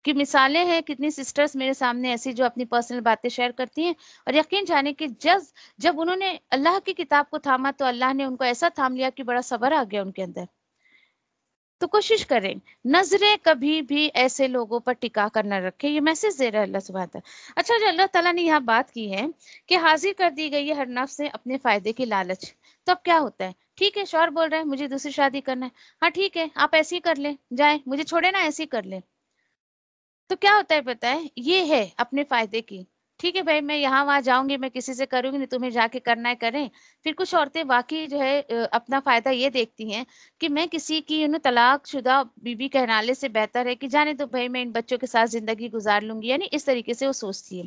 کہ مثالیں ہیں کتنی سسٹرز میرے سامنے ایسی جو اپنی پرسنل باتیں شیئر کرتی ہیں. اور یقین جانے کہ جب انہوں نے اللہ کی کتاب کو تھاما تو اللہ نے ان کو ایسا تھام لیا کہ بڑا صبر آ گیا ان کے اندر. تو کوشش کریں نظریں کبھی بھی ایسے لوگوں پر ٹکا کر نہ رکھیں. یہ میسج دے رہا ہے اللہ سبحانہ تعالیٰ. اچھا جو اللہ تعالیٰ نے یہاں بات کی ہے کہ حاضر کر دی گئی ہے ہر نفس سے اپنے فائدے کی لالچ. تو اب کیا ہوتا ہے؟ ٹھیک ہے شوہر بول رہے ہیں مجھے دوسری شادی کرنا ہے، ہاں ٹھیک ہے آپ ایسے ہی کر لیں، جائیں مجھے چھوڑے نا ایسے ہی کر لیں. تو کیا ہوتا ہے پتہ ہے؟ یہ ہے اپنے فائدے کی. ٹھیک ہے بھائی میں یہاں وہاں جاؤں گی، میں کسی سے کروں گی نہیں، تمہیں جا کے کرنا ہے کریں. پھر کچھ عورتیں واقعی جو ہے اپنا فائدہ یہ دیکھتی ہیں کہ میں کسی کی طلاق شدہ بیوی کہنانے سے بہتر ہے کہ جانے تو بھائی میں ان بچوں کے ساتھ زندگی گزار لوں گی، یعنی اس طریقے سے وہ سوچتی ہے.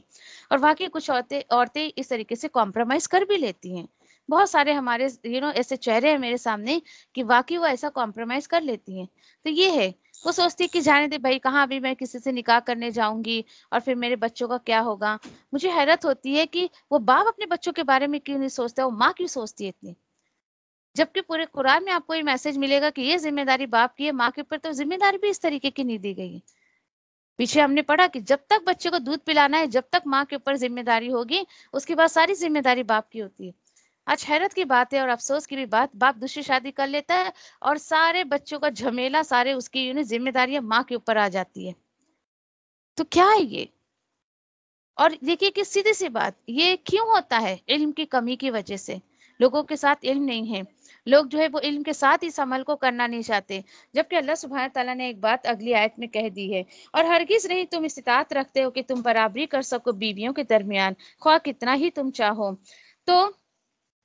اور واقعی کچھ عورتیں اس طریقے سے کمپرومائز کر بھی لیتی ہیں. بہت سارے ہمارے ایسے چہرے ہیں میرے سامنے کہ واقعی وہ ایسا کمپرومائز کر لیتی ہیں. تو یہ ہے وہ سوچتی کہ جانے دے بھائی کہاں ابھی میں کسی سے نکاح کرنے جاؤں گی اور پھر میرے بچوں کا کیا ہوگا. مجھے حیرت ہوتی ہے کہ وہ باپ اپنے بچوں کے بارے میں کیوں نہیں سوچتا، وہ ماں کیوں سوچتی ہے اتنی، جبکہ پورے قرآن میں آپ کو یہ میسج ملے گا کہ یہ ذمہ داری باپ کی ہے، ماں کے اوپر تو ذمہ داری بھی اس طریقے کی نہیں دی گئی ہے. پیچھے ہم نے پڑھا کہ جب تک بچے کو دودھ پلانا ہے، جب تک ماں کے اوپر ذمہ داری ہوگی، اس کے بعد ساری ذمہ داری باپ کی ہوتی ہے. آج حیرت کی بات ہے اور افسوس کی بھی بات، باپ دوسری شادی کر لیتا ہے اور سارے بچوں کا جھمیلا، سارے اس کی ذمہ داریاں ماں کے اوپر آ جاتی ہے. تو کیا ہے یہ؟ اور دیکھیے کہ سیدھی سی بات، یہ کیوں ہوتا ہے؟ علم کی کمی کی وجہ سے. لوگوں کے ساتھ علم نہیں ہے، لوگ جو ہے وہ علم کے ساتھ اس عمل کو کرنا نہیں چاہتے، جبکہ اللہ سبحانہ تعالیٰ نے ایک بات اگلی آیت میں کہہ دی ہے، اور ہرگز نہیں تم استطاعت رکھتے ہو کہ تم برابری کر سکو بیویوں کے درمیان، خواہ کتنا ہی تم چاہو. تو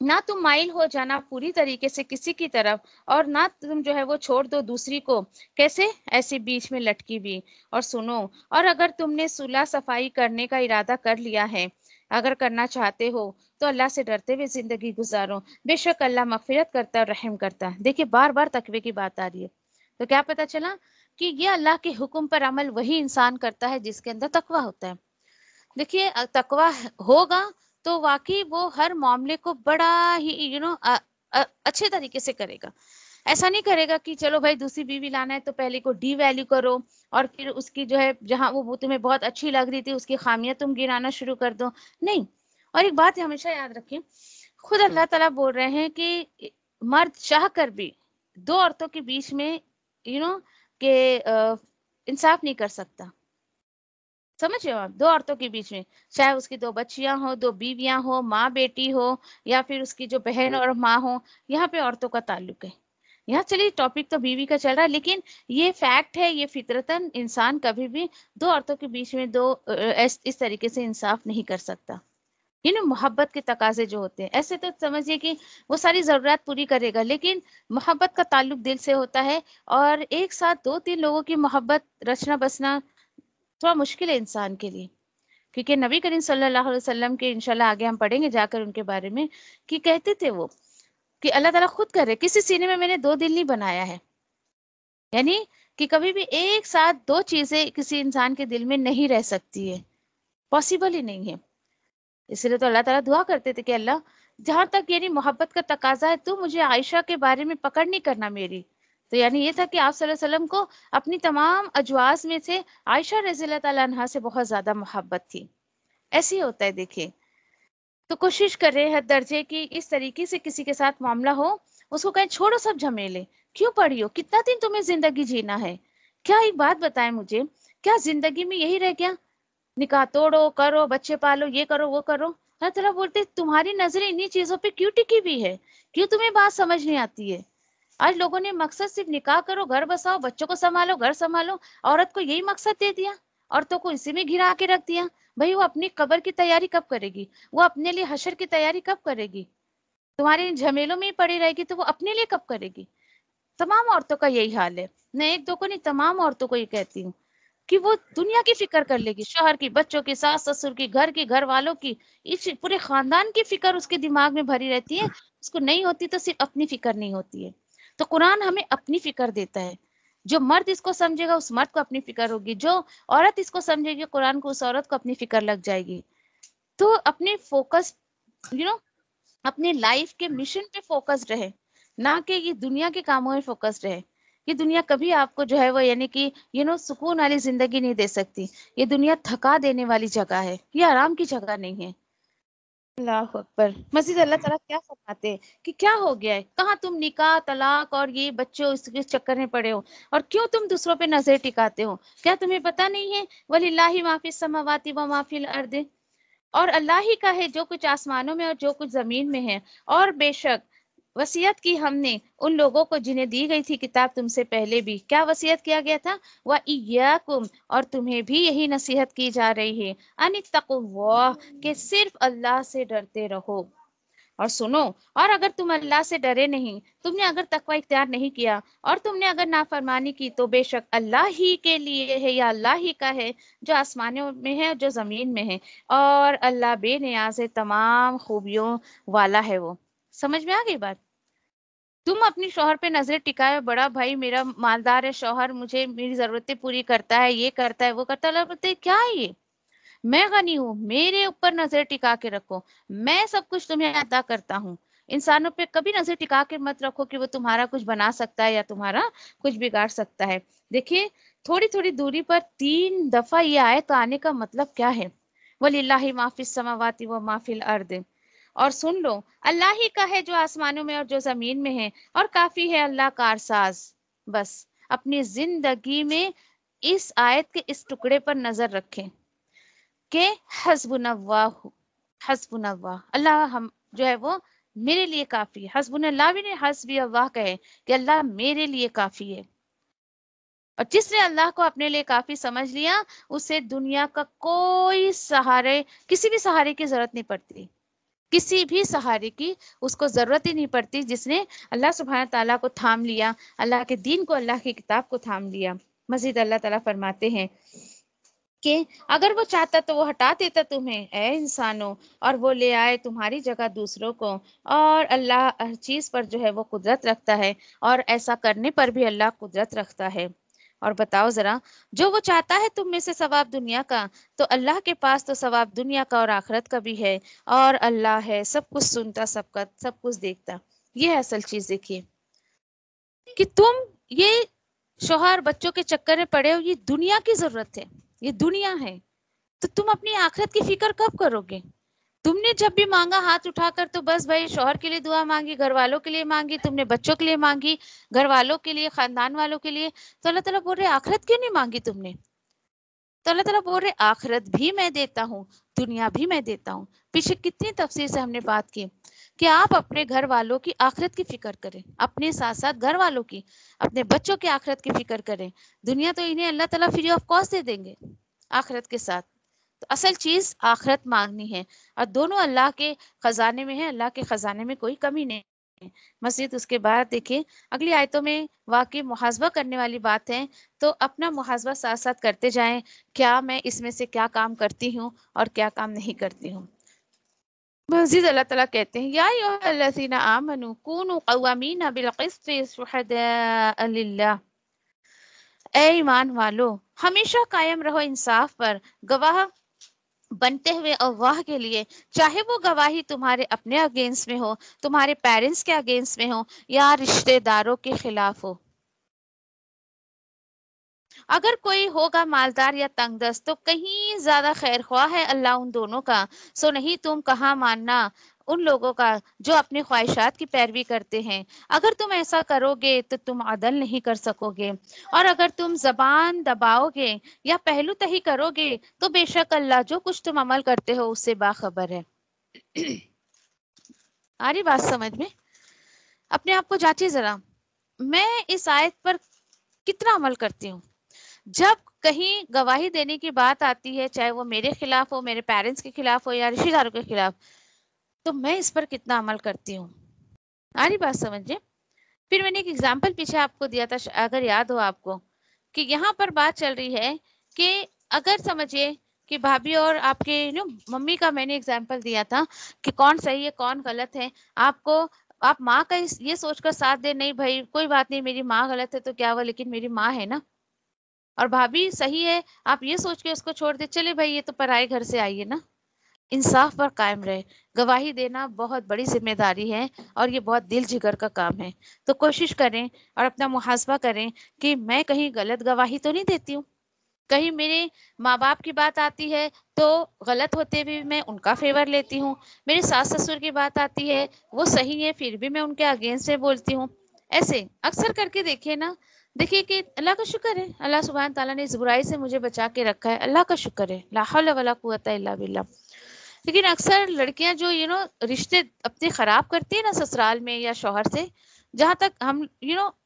نہ تم مائل ہو جانا پوری طریقے سے کسی کی طرف، اور نہ تم جو ہے وہ چھوڑ دو دوسری کو. کیسے؟ ایسے بیچ میں لٹکی بھی. اور سنو، اور اگر تم نے صلح صفائی کرنے کا ارادہ کر لیا ہے، اگر کرنا چاہتے ہو تو اللہ سے ڈرتے ہوئے زندگی گزارو، بے شک اللہ مغفرت کرتا ہے اور رحم کرتا ہے. دیکھیے بار بار تقوی کی بات آ رہی ہے. تو کیا پتہ چلا کہ یہ اللہ کے حکم پر عمل وہی انسان کرتا ہے جس کے اندر تقوی ہوتا ہے. دیکھیے تقوی ہوگا تو واقعی وہ ہر معاملے کو بڑا ہی اچھے طریقے سے کرے گا. ایسا نہیں کرے گا کہ چلو بھائی دوسری بیوی لانا ہے تو پہلے کو ڈی ویلیو کرو، اور پھر اس کی جو ہے جہاں وہ تمہیں بہت اچھی لگ رہی تھی اس کی خامیاں تم گرانا شروع کر دو. نہیں. اور ایک بات ہمیشہ یاد رکھیں، خود اللہ تعالیٰ بول رہے ہیں کہ مرد چاہ کر بھی دو عورتوں کے بیچ میں کہ انصاف نہیں کر سکتا. سمجھ رہے ہو آپ؟ دو عورتوں کے بیچ میں، چاہے اس کی دو بچیاں ہو، دو بیویاں ہو، ماں بیٹی ہو، یا پھر اس کی جو بہن اور ماں ہو، یہاں پہ عورتوں کا تعلق ہے. یہاں چلیے ٹاپک تو بیوی کا چل رہا ہے، لیکن یہ فیکٹ ہے، یہ فطرتاً انسان کبھی بھی دو عورتوں کے بیچ میں اس طریقے سے انصاف نہیں کر سکتا. محبت کے تقاضے جو ہوتے ہیں، ایسے تو سمجھیے کہ وہ ساری ضرورت پوری کرے گا، لیکن محبت کا تعلق دل سے ہوتا ہے، اور ایک ساتھ دو تین لوگوں کی محبت رچنا بسنا تھوڑا مشکل ہے انسان کے لیے. کیونکہ نبی کریم صلی اللہ علیہ وسلم کے انشاءاللہ آگے ہم پڑھیں گے جا کر ان کے بارے میں، کہ کہتے تھے وہ کہ اللہ تعالیٰ خود کر رہے، کسی سینے میں نے دو دل نہیں بنایا ہے. یعنی کہ کبھی بھی ایک ساتھ دو چیزیں کسی انسان کے دل میں نہیں رہ سکتی ہے، پاسبل ہی نہیں ہے. اس لیے تو اللہ تعالیٰ دعا کرتے تھے کہ اللہ جہاں تک محبت کا تقاضا ہے تو مجھے عائشہ کے بارے میں پکڑ نہیں کرنا میری. تو یہ تھا کہ آپ صلی اللہ علیہ وسلم کو اپنی تمام ازواج میں سے عائشہ رضی اللہ تعالیٰ عنہا سے بہت زیادہ محبت تھی. ایسے ہی ہوتا ہے. دیکھیں تو کوشش کر رہے ہیں درجے کی اس طریقے سے کسی کے ساتھ معاملہ ہو، اس کو کہیں چھوڑو سب جھمیلے، کیوں پڑھی ہو، کتنا دن تمہیں زندگی جینا ہے. کیا ایک بات بتائیں مجھے، کیا زندگی میں یہی رہ گیا؟ نکاح توڑو، کرو، بچے پالو، یہ کرو وہ کرو. اللہ تعالیٰ بولتے تمہاری نظریں انہی چیزوں پہ کیوں ٹکی ہوئی ہے؟ کیوں تمہیں بات سمجھ نہیں آتی ہے؟ آج لوگوں نے مقصد صرف نکاح کرو، گھر بساؤ، بچوں کو سنبھالو، گھر سنبھالو، عورت کو یہی مقصد دے دیا، عورتوں کو اسی میں گھرا کے رکھ دیا. بھائی وہ اپنی قبر کی تیاری کب کرے گی؟ وہ اپنے لیے حشر کی تیاری کب کرے گی؟ تمہارے جھمیلوں میں ہی پڑی رہے گی تو وہ اپنے لیے کب کرے گی؟ تمام عورتوں کا یہی حال ہے. میں ایک دو کو نہیں، تمام عورتوں کو یہ کہتی ہوں کہ وہ دنیا کی فکر کر لے گی، شوہر کی، بچوں کی، ساس سسر کی، گھر والوں کی، اس پورے خاندان کی فکر اس کے دماغ میں بھری رہتی ہے. اس کو نہیں ہوتی تو صرف اپنی فکر نہیں ہوتی ہے. تو قرآن ہمیں اپنی فکر دیتا ہے. جو مرد اس کو سمجھے گا اس مرد کو اپنی فکر ہوگی، جو عورت اس کو سمجھے گی قرآن کو اس عورت کو اپنی فکر لگ جائے گی. تو اپنے فوکس اپنے لائف کے مشن پہ فوکس رہے، نہ کہ یہ دنیا کے کاموں میں فوکس رہے. یہ دنیا کبھی آپ کو جو ہے وہ کہ سکون والی زندگی نہیں دے سکتی. یہ دنیا تھکا دینے والی جگہ ہے، یہ آرام کی جگہ نہیں ہے. اللہ اکبر. مزید اللہ تعالیٰ کیا فرماتے ہیں کہ کیا ہو گیا ہے، کہاں تم نکاح، طلاق اور یہ بچوں اس کے چکر میں پڑے ہو، اور کیوں تم دوسروں پہ نظر ٹکاتے ہو؟ کیا تمہیں پتہ نہیں ہے وَلِلَّهِ مَا فِي السَّمَاوَاتِ وَمَا فِي الْأَرْضِ، اور اللہ ہی کا ہے جو کچھ آسمانوں میں اور جو کچھ زمین میں ہے. اور بے شک وصیت کی ہم نے ان لوگوں کو جنہیں دی گئی تھی کتاب تم سے پہلے بھی. کیا وصیت کیا گیا تھا؟ وَإِيَّاكُمْ، اور تمہیں بھی یہی نصیحت کی جا رہی ہے، أَنِ اتَّقُوا اللَّهَ، کہ صرف اللہ سے ڈرتے رہو. اور سنو، اور اگر تم اللہ سے ڈرے نہیں، تم نے اگر تقوی اختیار نہیں کیا، اور تم نے اگر نافرمانی کی، تو بے شک اللہ ہی کے لیے ہے، یا اللہ ہی کا ہے جو آسمانوں میں ہے اور جو زمین میں ہے، اور اللہ بے نیاز ہے، تمام خوبیوں والا ہے وہ. سمجھ میں آ گئی بات؟ تم اپنی شوہر پہ نظر ٹکائے، بڑا بھائی میرا مالدار ہے شوہر، مجھے میری ضرورتیں پوری کرتا ہے، یہ کرتا ہے وہ کرتا ہے. اللہ بولتے ہیں کیا ہے یہ؟ میں غنی ہوں، میرے اوپر نظر ٹکا کے رکھو، میں سب کچھ تمہیں عطا کرتا ہوں. انسانوں پہ کبھی نظر ٹکا کے مت رکھو کہ وہ تمہارا کچھ بنا سکتا ہے یا تمہارا کچھ بگاڑ سکتا ہے. دیکھیے تھوڑی تھوڑی دوری پر 3 دفعہ یہ آیت آنے کا مطلب کیا ہے؟ وَلِلَّهِ مَا فِي السَّمَاوَاتِ وَمَا فِي الْأَرْضِ، اور سن لو اللہ ہی کا ہے جو آسمانوں میں اور جو زمین میں ہے، اور کافی ہے اللہ کارساز۔ بس اپنی زندگی میں اس آیت کے اس ٹکڑے پر نظر رکھیں کہ حسبنا اللہ، حسبنا اللہ، اللہ ہم جو ہے وہ میرے لیے کافی ہے۔ حسبنا اللہ بھی نہیں، حسبی اللہ کہے کہ اللہ میرے لیے کافی ہے۔ اور جس نے اللہ کو اپنے لیے کافی سمجھ لیا، اسے دنیا کا کوئی سہارے، کسی بھی سہارے کی ضرورت نہیں پڑتی، کسی بھی سہارے کی اس کو ضرورت ہی نہیں پڑتی، جس نے اللہ سبحانہ تعالیٰ کو تھام لیا، اللہ کے دین کو، اللہ کی کتاب کو تھام لیا۔ مزید اللہ تعالیٰ فرماتے ہیں کہ اگر وہ چاہتا تو وہ ہٹا دیتا تمہیں اے انسانوں، اور وہ لے آئے تمہاری جگہ دوسروں کو، اور اللہ ہر چیز پر جو ہے وہ قدرت رکھتا ہے، اور ایسا کرنے پر بھی اللہ قدرت رکھتا ہے۔ اور بتاؤ ذرا، جو وہ چاہتا ہے تم میں سے ثواب دنیا کا، تو اللہ کے پاس تو ثواب دنیا کا اور آخرت کا بھی ہے، اور اللہ ہے سب کچھ سنتا، سب کچھ دیکھتا۔ یہ ہے اصل چیز۔ دیکھیے کہ تم یہ شوہر بچوں کے چکر میں پڑے ہو، یہ دنیا کی ضرورت ہے، یہ دنیا ہے، تو تم اپنی آخرت کی فکر کب کرو گے؟ تم نے جب بھی مانگا ہاتھ اٹھا کر تو بس بھائی شوہر کے لیے دعا مانگی، گھر والوں کے لیے مانگی، تم نے بچوں کے لیے مانگی، گھر والوں کے لیے، خاندان والوں کے لیے، تو اللہ تعالیٰ بول رہے آخرت کیوں نہیں مانگی تم نے؟ تو اللہ تعالیٰ بول رہے آخرت بھی میں دیتا ہوں، دنیا بھی میں دیتا ہوں۔ پیچھے کتنی تفصیل سے ہم نے بات کی کہ آپ اپنے گھر والوں کی آخرت کی فکر کریں، اپنے ساتھ ساتھ گھر والوں کی، اپنے بچوں کی آخرت کی فکر کریں۔ دنیا تو انہیں اللہ تعالیٰ فری آف کاسٹ دے دیں گے آخرت کے ساتھ۔ تو اصل چیز آخرت مانگنی ہے، اور دونوں اللہ کے خزانے میں ہے، اللہ کے خزانے میں کوئی کمی نہیں ہے۔ مزید اس کے بعد دیکھیں اگلی آیتوں میں واقعی محاسبہ کرنے والی بات ہے، تو اپنا محاسبہ ساتھ ساتھ کرتے جائیں، کیا میں اس میں سے کیا کام کرتی ہوں اور کیا کام نہیں کرتی ہوں۔ مزید اللہ تعالیٰ کہتے ہیں یا ایھا الذین آمنوا کونوا قوامین بالقسط شہداء للہ، اے ایمان والو ہمیشہ قائم رہو انصاف پر، گواہ بنتے ہوئے اللہ کے لیے، چاہے وہ گواہی تمہارے اپنے اگینسٹ میں ہو، تمہارے پیرنٹس کے اگینسٹ میں ہو، یا رشتہ داروں کے خلاف ہو۔ اگر کوئی ہوگا مالدار یا تنگ دست تو کہیں زیادہ خیر خواہ ہے اللہ ان دونوں کا، سو نہیں تم کہاں ماننا ان لوگوں کا جو اپنی خواہشات کی پیروی کرتے ہیں۔ اگر تم ایسا کرو گے تو تم عدل نہیں کر سکو گے، اور اگر تم زبان دباؤ گے یا پہلو تہی کرو گے تو بے شک اللہ جو کچھ تم عمل کرتے ہو اس سے باخبر ہے۔ آ رہی بات سمجھ میں؟ اپنے آپ کو جانچیے ذرا، میں اس آیت پر کتنا عمل کرتی ہوں؟ جب کہیں گواہی دینے کی بات آتی ہے، چاہے وہ میرے خلاف ہو، میرے پیرنٹس کے خلاف ہو، یا رشتہ داروں کے خلاف، تو میں اس پر کتنا عمل کرتی ہوں۔ آ رہی بات سمجھے؟ پھر میں نے ایک ایگزامپل پیچھے آپ کو دیا تھا، اگر یاد ہو آپ کو، کہ یہاں پر بات چل رہی ہے کہ اگر سمجھیے کہ بھابھی اور آپ کے ممی کا میں نے ایگزامپل دیا تھا کہ کون صحیح ہے کون غلط ہے، آپ ماں کا یہ سوچ کر ساتھ دے، نہیں بھائی کوئی بات نہیں میری ماں غلط ہے تو کیا ہوا، لیکن میری ماں ہے نا، اور بھابھی صحیح ہے آپ یہ سوچ کے اس کو چھوڑ دے، چلے بھائی یہ تو پرائے گھر سے آئی ہے نا۔ انصاف پر قائم رہے۔ گواہی دینا بہت بڑی ذمہ داری ہے، اور یہ بہت دل جگر کا کام ہے، تو کوشش کریں اور اپنا محاسبہ کریں کہ میں کہیں غلط گواہی تو نہیں دیتی ہوں، کہیں میرے ماں باپ کی بات آتی ہے تو غلط ہوتے ہوئے میں ان کا فیور لیتی ہوں، میرے ساس سسر کی بات آتی ہے وہ صحیح ہے پھر بھی میں ان کے اگینسٹ سے بولتی ہوں۔ ایسے اکثر کر کے دیکھیے نا، دیکھیے کہ اللہ کا شکر ہے اللہ سبحانہ تعالیٰ نے اس برائی سے مجھے بچا کے رکھا ہے، اللہ کا شکر ہے، لا حول ولا قوت الا باللہ۔ لیکن اکثر لڑکیاں جو رشتے اپنے خراب کرتی ہیں نا سسرال میں یا شوہر سے، جہاں تک ہم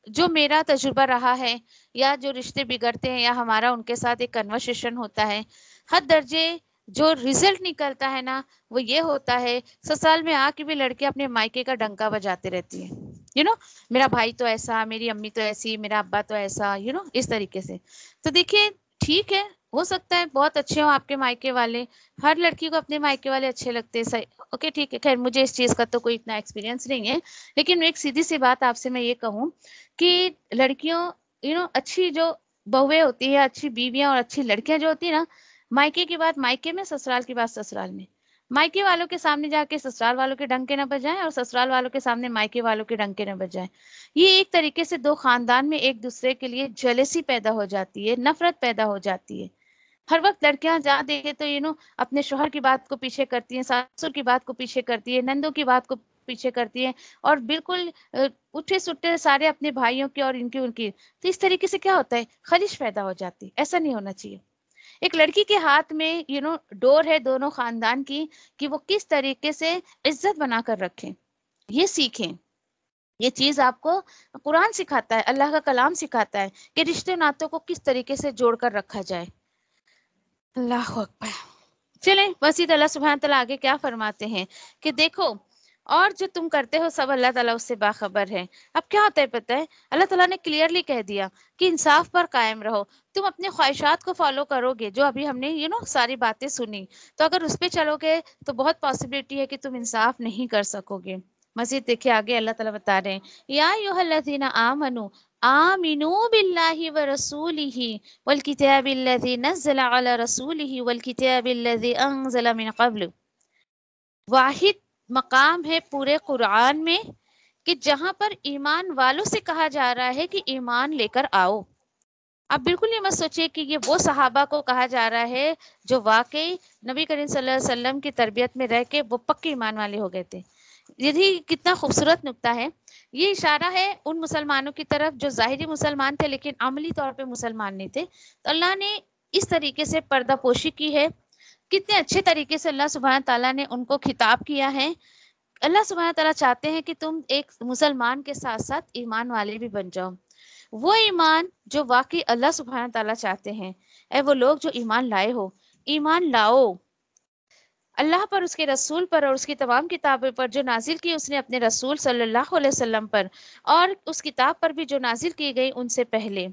جو میرا تجربہ رہا ہے، یا جو رشتے بگڑتے ہیں یا ہمارا ان کے ساتھ ایک کنورسیشن ہوتا ہے، حد درجے جو رزلٹ نکلتا ہے نا وہ یہ ہوتا ہے، سسرال میں آ کے بھی لڑکیاں اپنے مائکے کا ڈنکا بجاتے رہتی ہیں، میرا بھائی تو ایسا، میری امی تو ایسی، میرا ابا تو ایسا، اس طریقے سے۔ تو دیکھیے ٹھیک ہے، ہو سکتا ہے بہت اچھے ہوں آپ کے مائکے والے، ہر لڑکی کو اپنے مائکے والے اچھے لگتے ہیں، صحیح اوکے ٹھیک ہے، خیر مجھے اس چیز کا تو کوئی اتنا ایکسپیرینس نہیں ہے، لیکن ایک سیدھی سی بات آپ سے میں یہ کہوں کہ لڑکیوں اچھی جو بہویں ہوتی ہے، اچھی بیویاں اور اچھی لڑکیاں جو ہوتی ہیں نا، مائکے کی بات مائکے میں، سسرال کی بات سسرال میں، مائکے والوں کے سامنے جا کے سسرال والوں کے ڈنکے نہ بجائیں اور سسرال والوں کے سامنے مائکے والوں کے ڈنکے نہ بجائیں. یہ ایک طریقے سے دو خاندان میں ایک دوسرے کے لیے جیلسی پیدا ہو جاتی ہے، نفرت پیدا ہو جاتی ہے. ہر وقت لڑکیاں جہاں دیکھے تو اپنے شوہر کی بات کو پیچھے کرتی ہیں، ساسر کی بات کو پیچھے کرتی ہے، نندوں کی بات کو پیچھے کرتی ہیں، اور بالکل اٹھے سٹے سارے اپنے بھائیوں کی اور ان کی. تو اس طریقے سے کیا ہوتا ہے، خلش پیدا ہو جاتی. ایسا نہیں ہونا چاہیے. ایک لڑکی کے ہاتھ میں ڈور ہے دونوں خاندان کی کہ وہ کس طریقے سے عزت بنا کر رکھیں. یہ سیکھیں. یہ چیز آپ کو قرآن سکھاتا ہے، اللہ کا کلام سکھاتا ہے کہ رشتے ناتوں کو کس طریقے سے جوڑ کر رکھا جائے. اللہ اکبر. چلیں وسیع اللہ سبحانہ تعالیٰ آگے کیا فرماتے ہیں کہ دیکھو اور جو تم کرتے ہو سب اللہ تعالیٰ اس سے باخبر ہے. اب کیا ہوتا ہے پتہ ہے، اللہ تعالیٰ نے کلیئرلی کہہ دیا کہ انصاف پر قائم رہو. تم اپنے خواہشات کو فالو کرو گے، جو ابھی ہم نے ساری باتیں سنی، تو اگر اس پہ چلو گے تو بہت پاسبلٹی ہے کہ تم انصاف نہیں کر سکو گے. مزید دیکھیں آگے اللہ تعالیٰ بتا رہے ہیں یا ایھا الذین آمنوا آمنوا باللہ ورسولہ والکتاب الذی نزل علی رسولہ والکتاب الذی انزل من قبل. واحد مقام ہے پورے قرآن میں کہ جہاں پر ایمان والوں سے کہا جا رہا ہے کہ ایمان لے کر آؤ. اب بالکل یہ مت سوچئے کہ یہ وہ صحابہ کو کہا جا رہا ہے جو واقعی نبی کریم صلی اللہ علیہ وسلم کی تربیت میں رہ کے وہ پکے ایمان والے ہو گئے تھے. یہ کتنا خوبصورت نکتہ ہے. یہ اشارہ ہے ان مسلمانوں کی طرف جو ظاہری مسلمان تھے لیکن عملی طور پہ مسلمان نہیں تھے. تو اللہ نے اس طریقے سے پردہ پوشی کی ہے. کتنے اچھے طریقے سے اللہ سبحانہ تعالیٰ نے ان کو خطاب کیا ہے. اللہ سبحانہ تعالیٰ چاہتے ہیں کہ تم ایک مسلمان کے ساتھ ساتھ ایمان والے بھی بن جاؤ. وہ ایمان جو واقعی اللہ سبحانہ تعالیٰ چاہتے ہیں. اے وہ لوگ جو ایمان لائے ہو، ایمان لاؤ اللہ پر، اس کے رسول پر، اور اس کی تمام کتابوں پر جو نازل کی اس نے اپنے رسول صلی اللہ علیہ وسلم پر، اور اس کتاب پر بھی جو نازل کی گئی ان سے پہلے.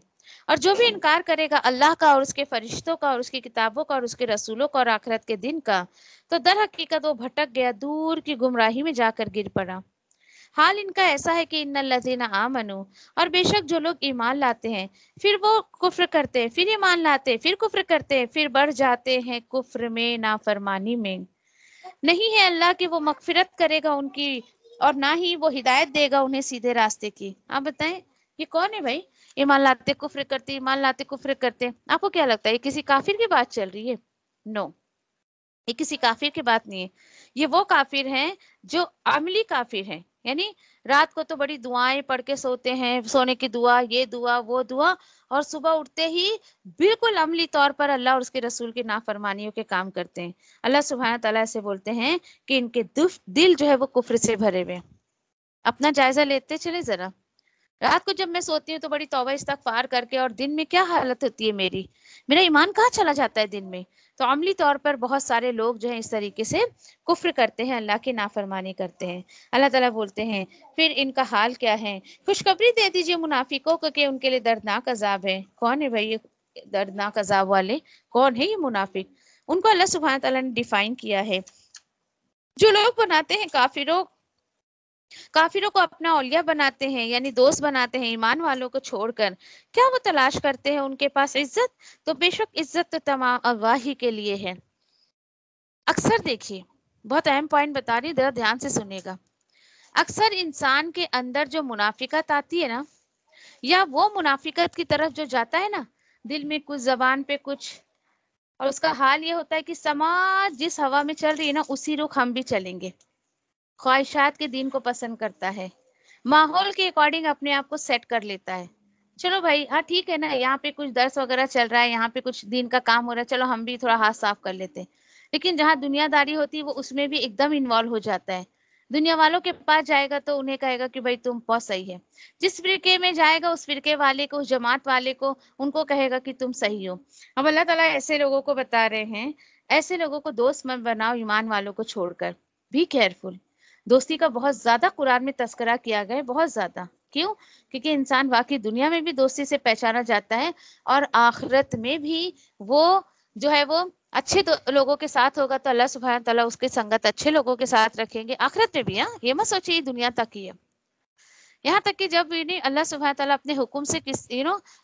اور جو بھی انکار کرے گا اللہ کا اور اس کے فرشتوں کا اور اس کی کتابوں کا اور اس کے رسولوں کا اور آخرت کے دن کا، تو در حقیقت وہ بھٹک گیا، دور کی گمراہی میں جا کر گر پڑا. حال ان کا ایسا ہے کہ ان الذین آمنوا، اور بے شک جو لوگ ایمان لاتے ہیں پھر وہ کفر کرتے ہیں، پھر ایمان لاتے ہیں، پھر کفر کرتے ہیں، پھر بڑھ جاتے ہیں کفر میں، نافرمانی میں. نہیں ہے اللہ کہ وہ مغفرت کرے گا ان کی، اور نہ ہی وہ ہدایت دے گا انہیں سیدھے راستے کی. آپ بتائیں یہ کون ہے بھائی؟ ایمان لاتے کفر کرتے، ایمان لاتے کفر کرتے. آپ کو کیا لگتا ہے یہ کسی کافر کی بات چل رہی ہے؟ نو، یہ کسی کافر کی بات نہیں ہے. یہ وہ کافر ہیں جو عملی کافر ہیں. یعنی رات کو تو بڑی دعائیں پڑھ کے سوتے ہیں، سونے کی دعا، یہ دعا وہ دعا، اور صبح اٹھتے ہی بالکل عملی طور پر اللہ اور اس کے رسول کی نافرمانیوں کے کام کرتے ہیں. اللہ سبحانہ تعالیٰ سے بولتے ہیں کہ ان کے دل جو ہے وہ کفر سے بھرے ہوئے. اپنا جائزہ لیتے چلے ذرا. رات کو جب میں سوتی ہوں تو بڑی توبہ استغفار کر کے، اور دن میں کیا حالت ہوتی ہے میرا ایمان کہاں چلا جاتا ہے دن میں. تو عملی طور پر بہت سارے لوگ جو ہیں اس طریقے سے کفر کرتے ہیں، اللہ کی نافرمانی کرتے ہیں. اللہ تعالیٰ بولتے ہیں پھر ان کا حال کیا ہے. خوشخبری دے دیجئے منافقوں کو کہ ان کے لیے دردناک عذاب ہے. کون ہے بھائی یہ دردناک عذاب والے؟ کون ہے یہ منافق؟ ان کو اللہ سبحانہ تعالیٰ نے ڈیفائن کیا ہے. جو لوگ بناتے ہیں کافروں کو اپنا اولیاء بناتے ہیں، یعنی دوست بناتے ہیں ایمان والوں کو چھوڑ کر، کیا وہ تلاش کرتے ہیں ان کے پاس عزت؟ تو بے شک عزت تو تمام اللہ ہی کے لیے ہے. اکثر دیکھیے، بہت اہم پوائنٹ بتا رہی، ذرا دھیان سے سنیے گا. اکثر انسان کے اندر جو منافقت آتی ہے نا، یا وہ منافقت کی طرف جو جاتا ہے نا، دل میں کچھ، زبان پہ کچھ، اور اس کا حال یہ ہوتا ہے کہ سماج جس ہوا میں چل رہی ہے نا اسی رخ ہم بھی چلیں گے. خواہشات کے دین کو پسند کرتا ہے، ماحول کے اکارڈنگ اپنے آپ کو سیٹ کر لیتا ہے. چلو بھائی ہاں ٹھیک ہے نا، یہاں پہ کچھ درس وغیرہ چل رہا ہے، یہاں پہ کچھ دین کا کام ہو رہا ہے، چلو ہم بھی تھوڑا ہاتھ صاف کر لیتے ہیں. لیکن جہاں دنیا داری ہوتی ہے وہ اس میں بھی ایک دم انوالو ہو جاتا ہے. دنیا والوں کے پاس جائے گا تو انہیں کہے گا کہ بھائی تم بہت صحیح ہے. جس فرقے میں جائے گا اس فرقے والے کو، اس جماعت والے کو، ان کو کہے گا کہ تم صحیح ہو. اب اللہ تعالیٰ ایسے لوگوں کو بتا رہے ہیں، ایسے لوگوں کو دوست مت بناؤ ایمان والوں کو چھوڑ کر. Be careful. دوستی کا بہت زیادہ قرآن میں تذکرہ کیا گیا ہے، بہت زیادہ. کیوں؟ کیونکہ انسان واقعی دنیا میں بھی دوستی سے پہچانا جاتا ہے، اور آخرت میں بھی وہ جو ہے وہ اچھے لوگوں کے ساتھ ہوگا تو اللہ سبحانہ تعالیٰ اس کی سنگت اچھے لوگوں کے ساتھ رکھیں گے آخرت میں بھی. یہ مت سوچیے دنیا تک ہی ہے. یہاں تک کہ جب اللہ سبحانہ تعالیٰ اپنے حکم سے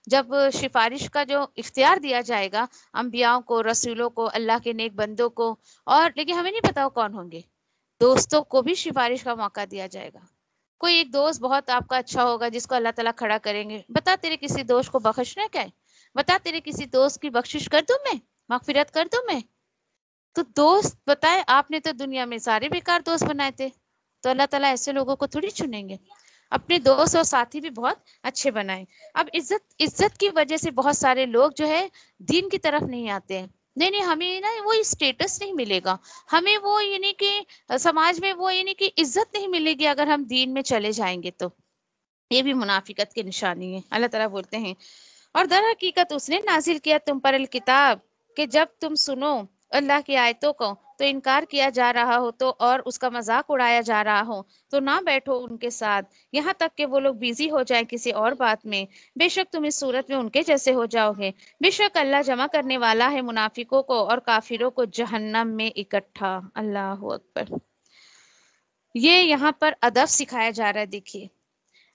جب سفارش کا جو اختیار دیا جائے گا انبیاءوں کو، رسولوں کو، اللہ کے نیک بندوں کو، اور لیکن ہمیں نہیں پتا وہ کون ہوں گے، دوستوں کو بھی سفارش کا موقع دیا جائے گا. کوئی ایک دوست بہت آپ کا اچھا ہوگا جس کو اللہ تعالیٰ کھڑا کریں گے، بتا تیرے کسی دوست کو بخشنا کیا ہے، بتا تیرے کسی دوست کی بخشش کر دوں میں، مغفرت کر دوں میں. تو دوست بتائے، آپ نے تو دنیا میں سارے بیکار دوست بنائے تھے، تو اللہ تعالیٰ ایسے لوگوں کو تھوڑی چنیں گے. اپنے دوست اور ساتھی بھی بہت اچھے بنائیں. اب عزت کی وجہ سے بہت سارے لوگ جو ہے دین کی طرف نہیں آتے ہیں. نہیں ہمیں نا وہ اسٹیٹس نہیں ملے گا، ہمیں وہ کہ سماج میں وہ کہ عزت نہیں ملے گی اگر ہم دین میں چلے جائیں گے. تو یہ بھی منافقت کی نشانی ہے. اللہ تعالیٰ بولتے ہیں اور در حقیقت اس نے نازل کیا تم پر الکتاب کہ جب تم سنو اللہ کی آیتوں کو تو انکار کیا جا رہا ہو تو اور اس کا مذاق اڑایا جا رہا ہو تو نہ بیٹھو ان کے ساتھ یہاں تک کہ وہ لوگ بیزی ہو جائیں کسی اور بات میں. بے شک تم اس صورت میں ان کے جیسے ہو جاؤ گے. بے شک اللہ جمع کرنے والا ہے منافقوں کو اور کافروں کو جہنم میں اکٹھا. اللہ اکبر. یہ یہاں پر ادب سکھایا جا رہا ہے. دیکھیے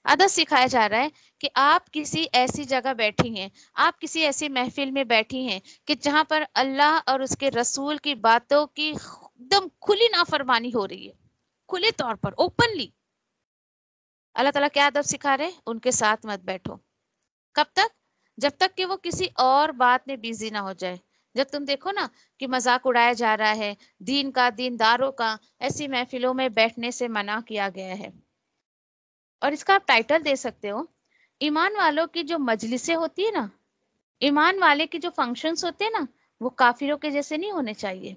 ادب سکھایا جا رہا ہے کہ آپ کسی ایسی جگہ بیٹھی ہیں، آپ کسی ایسی محفل میں بیٹھی ہیں کہ جہاں پر اللہ اور اس کے رسول کی باتوں کی ایک دم کھلی نافرمانی ہو رہی ہے، کھلے طور پر، اوپنلی. اللہ تعالیٰ کیا ادب سکھا رہے ہیں؟ ان کے ساتھ مت بیٹھو. کب تک؟ جب تک کہ وہ کسی اور بات میں بیزی نہ ہو جائے. جب تم دیکھو نا کہ مذاق اڑایا جا رہا ہے دین کا، دینداروں کا، ایسی محفلوں میں بیٹھنے سے منع کیا گیا ہے. اور اس کا آپ ٹائٹل دے سکتے ہو ایمان والوں کی جو مجلسیں ہوتی ہے نا، ایمان والے کی جو فنکشنز ہوتے ہیں نا، وہ کافروں کے جیسے نہیں ہونے چاہیے.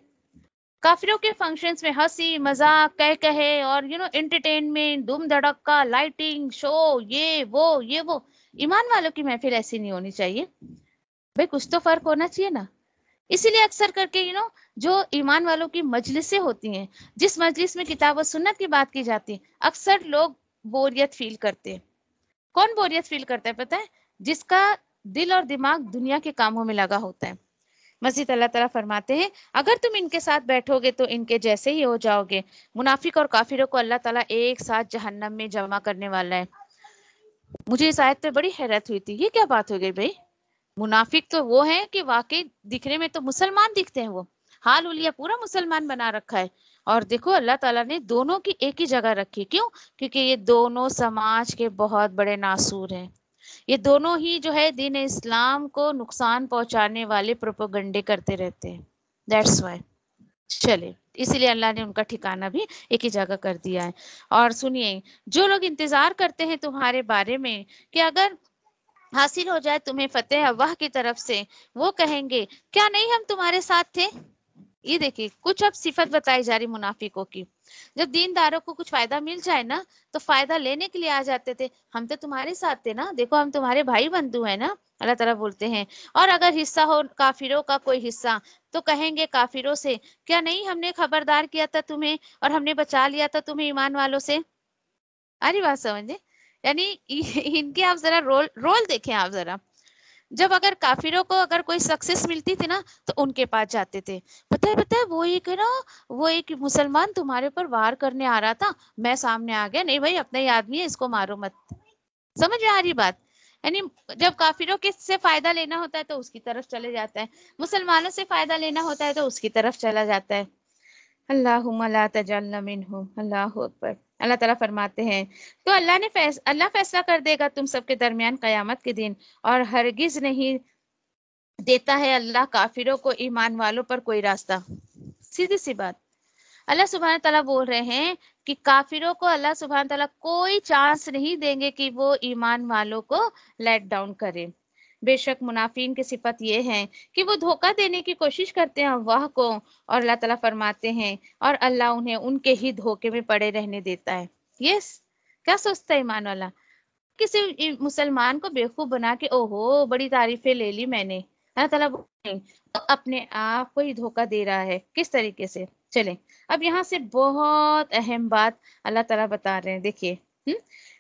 کافروں کے فنکشنز میں ہنسی مذاق کہے اور انٹرٹینمنٹ، دھوم دھڑکا، لائٹنگ، شو، یہ وہ. ایمان والوں کی محفل ایسی نہیں ہونی چاہیے. بھئی کچھ تو فرق ہونا چاہیے نا. اسی لیے اکثر کر کے جو ایمان والوں کی مجلسیں ہوتی ہیں، جس مجلس میں کتاب و سنت کی بات کی جاتی ہے، اکثر لوگ بوریت فیل کرتے ہیں. کون بوریت فیل کرتا ہے پتہ ہے؟ جس کا دل اور دماغ دنیا کے کاموں میں لگا ہوتا ہے. مزید اللہ تعالیٰ فرماتے ہیں اگر تم ان کے ساتھ بیٹھو گے تو ان کے جیسے ہی ہو جاؤ گے. منافق اور کافروں کو اللہ تعالیٰ ایک ساتھ جہنم میں جمع کرنے والا ہے. مجھے اس آیت پہ بڑی حیرت ہوئی تھی، یہ کیا بات ہو گئی بھائی؟ منافق تو وہ ہیں کہ واقعی دکھنے میں تو مسلمان دکھتے ہیں، وہ حال حلیہ پورا مسلمان بنا رکھا ہے. اور دیکھو اللہ تعالیٰ نے دونوں کی ایک ہی جگہ رکھی. کیوں؟ کیونکہ یہ دونوں سماج کے بہت بڑے ناسور ہیں. یہ دونوں ہی جو ہے دین اسلام کو نقصان پہنچانے والے پروپیگنڈے کرتے رہتے ہیں. That's why. چلے اسی لیے اللہ نے ان کا ٹھکانہ بھی ایک ہی جگہ کر دیا ہے. اور سنیے، جو لوگ انتظار کرتے ہیں تمہارے بارے میں کہ اگر حاصل ہو جائے تمہیں فتح اللہ کی طرف سے، وہ کہیں گے کیا نہیں ہم تمہارے ساتھ تھے. یہ دیکھیے کچھ اب صفت بتائی جا رہی منافقوں کی. جب دینداروں کو کچھ فائدہ مل جائے نا تو فائدہ لینے کے لیے آ جاتے تھے، ہم تو تمہارے ساتھ تھے نا، دیکھو ہم تمہارے بھائی بندو ہیں نا. اللہ تعالیٰ بولتے ہیں اور اگر حصہ ہو کافروں کا کوئی حصہ تو کہیں گے کافروں سے کیا نہیں ہم نے خبردار کیا تھا تمہیں اور ہم نے بچا لیا تھا تمہیں ایمان والوں سے. ارے بات سمجھے؟ یعنی ان کے آپ ذرا رول دیکھیں. آپ ذرا جب اگر کافروں کو اگر کوئی سکسیس ملتی تھی نا تو ان کے پاس جاتے تھے. پتہ ہے وہ ایک مسلمان تمہارے پر وار کرنے آ رہا تھا، میں سامنے آ گیا، نہیں بھائی اپنا ہی آدمی ہے، اس کو مارو مت. سمجھ میں آ رہی بات؟ یعنی جب کافروں کے سے فائدہ لینا ہوتا ہے تو اس کی طرف چلے جاتا ہے، مسلمانوں سے فائدہ لینا ہوتا ہے تو اس کی طرف چلا جاتا ہے. اللہم لا تجعلنا منہم. اللہ اکبر. اللہ تعالیٰ فرماتے ہیں تو اللہ فیصلہ کر دے گا تم سب کے درمیان قیامت کے دن، اور ہرگز نہیں دیتا ہے اللہ کافروں کو ایمان والوں پر کوئی راستہ. سیدھی سی بات. اللہ سبحانہ تعالیٰ بول رہے ہیں کہ کافروں کو اللہ سبحانہ تعالیٰ کوئی چانس نہیں دیں گے کہ وہ ایمان والوں کو لیٹ ڈاؤن کرے. بے شک منافقین کی صفت یہ ہے کہ وہ دھوکہ دینے کی کوشش کرتے ہیں اللہ کو، اور اللہ تعالیٰ فرماتے ہیں اور اللہ انہیں ان کے ہی دھوکے میں پڑے رہنے دیتا ہے. یس کیا سوچتا ہے ایمان والا؟ کسی مسلمان کو بیوقوف بنا کے اوہو بڑی تعریفیں لے لی میں نے. اللہ تعالیٰ اپنے آپ کو ہی دھوکہ دے رہا ہے. کس طریقے سے؟ چلیں اب یہاں سے بہت اہم بات اللہ تعالیٰ بتا رہے ہیں. دیکھیے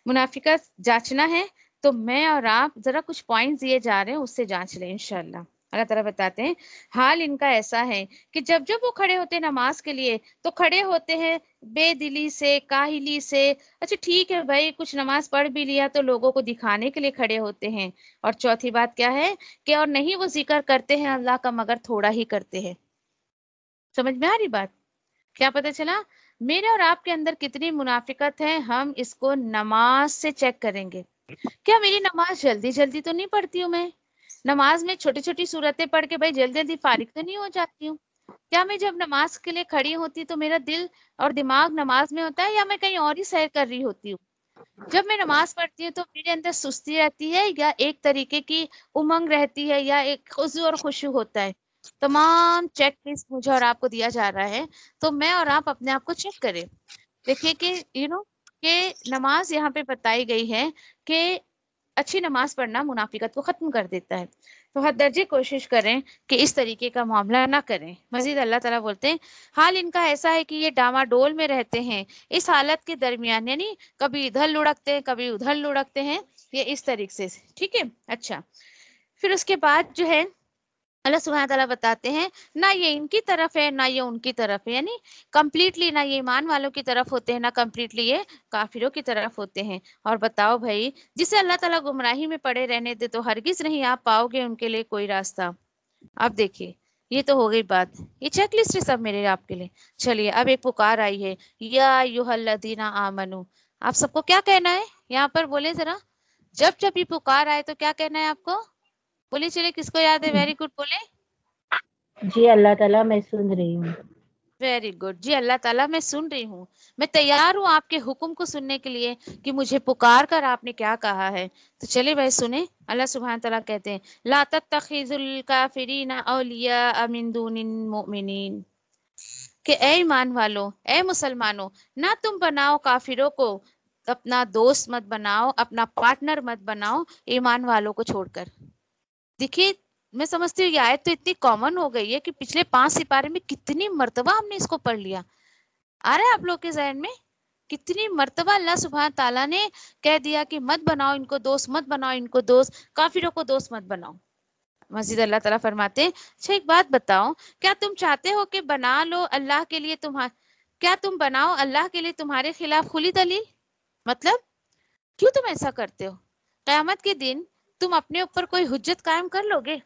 منافقت جانچنا ہے تو میں اور آپ ذرا کچھ پوائنٹس دیے جا رہے ہیں، اس سے جانچ لیں انشاءاللہ. اللہ تعالیٰ بتاتے ہیں حال ان کا ایسا ہے کہ جب جب وہ کھڑے ہوتے ہیں نماز کے لیے تو کھڑے ہوتے ہیں بے دلی سے، کاہلی سے. اچھا ٹھیک ہے بھائی، کچھ نماز پڑھ بھی لیا تو لوگوں کو دکھانے کے لیے کھڑے ہوتے ہیں. اور چوتھی بات کیا ہے کہ اور نہیں وہ ذکر کرتے ہیں اللہ کا مگر تھوڑا ہی کرتے ہیں. سمجھ میں آ رہی بات؟ کیا پتہ چلا میرے اور آپ کے اندر کتنی منافقت ہے، ہم اس کو نماز سے چیک کریں گے. کیا میری نماز جلدی جلدی تو نہیں پڑھتی ہوں میں؟ نماز میں چھوٹی چھوٹی صورتیں پڑھ کے بھائی جلدی جلدی فارغ تو نہیں ہو جاتی ہوں؟ کیا میں جب نماز کے لیے کھڑی ہوتی تو میرا دل اور دماغ نماز میں ہوتا ہے یا میں کہیں اور ہی سیر کر رہی ہوتی ہوں؟ جب میں نماز پڑھتی ہوں تو میرے اندر سستی رہتی ہے یا ایک طریقے کی امنگ رہتی ہے یا ایک خضوع اور خشوع ہوتا ہے؟ تمام چیک لسٹ مجھے اور آپ کو دیا جا رہا ہے، تو میں اور آپ اپنے آپ کو چیک کریں. دیکھیے کہ کہ نماز یہاں پہ بتائی گئی ہے کہ اچھی نماز پڑھنا منافقت کو ختم کر دیتا ہے. تو حد درجے کوشش کریں کہ اس طریقے کا معاملہ نہ کریں. مزید اللہ تعالیٰ بولتے ہیں حال ان کا ایسا ہے کہ یہ ڈاماڈول میں رہتے ہیں اس حالت کے درمیان، یعنی کبھی ادھر لڑکتے ہیں کبھی ادھر لڑکتے ہیں، یہ اس طریقے سے. ٹھیک ہے. اچھا پھر اس کے بعد جو ہے اللہ سبحانہ تعالیٰ بتاتے ہیں نہ یہ ان کی طرف ہے نہ یہ ان کی طرف ہے، یعنی کمپلیٹلی نہ یہ ایمان والوں کی طرف ہوتے ہیں نہ کمپلیٹلی یہ کافروں کی طرف ہوتے ہیں. اور بتاؤ بھائی جسے اللہ تعالیٰ گمراہی میں پڑے رہنے دے تو ہرگز نہیں آپ پاؤ گے ان کے لیے کوئی راستہ. اب دیکھیے یہ تو ہو گئی بات، یہ چیک لسٹ ہے سب میرے آپ کے لیے. چلیے اب ایک پکار آئی ہے یا ایھا الذین آمنو. آپ سب کو کیا کہنا ہے یہاں پر؟ بولے ذرا. جب جب یہ پکار آئے تو کیا کہنا ہے آپ کو؟ بولیے. چلیے کس کو یاد ہے؟ ویری گڈ بولے. جی اللہ تعالیٰ میں سن رہی ہوں. Very good. جی اللہ تعالیٰ میں سن رہی ہوں، میں تیار ہوں آپ کے حکم کو سننے کے لیے کہ مجھے پکار کر آپ نے کیا کہا ہے. تو چلے بھائی سنیں. اللہ سبحانہ تعالیٰ کہتے ہیں لا تتخذوا الکافرین اولیاء من دون المؤمنین، کہ اے ایمان والو، اے مسلمانوں، نہ تم بناؤ کافروں کو اپنا دوست مت بناؤ، اپنا پارٹنر مت بناؤ ایمان والوں کو چھوڑ کر. دیکھیے میں سمجھتی ہوں یہ آیت تو اتنی کامن ہو گئی ہے کہ پچھلے 5 سپارے میں کتنی مرتبہ ہم نے اس کو پڑھ لیا. آ رہا ہے آپ لوگ کے ذہن میں؟ کتنی مرتبہ اللہ سبحانہ تعالیٰ نے کہہ دیا کہ مت بناؤ ان کو دوست، مت بناؤ ان کو دوست، کافروں کو دوست مت بناؤ. مزید اللہ تعالیٰ فرماتے ہیں اچھا ایک بات بتاؤ، کیا تم چاہتے ہو کہ بنا لو اللہ کے لیے کیا تم بناؤ اللہ کے لیے تمہارے خلاف کھلی دلیل؟ مطلب کیوں تم ایسا کرتے ہو؟ قیامت کے دن تم اپنے اوپر کوئی حجت قائم کر لو گے؟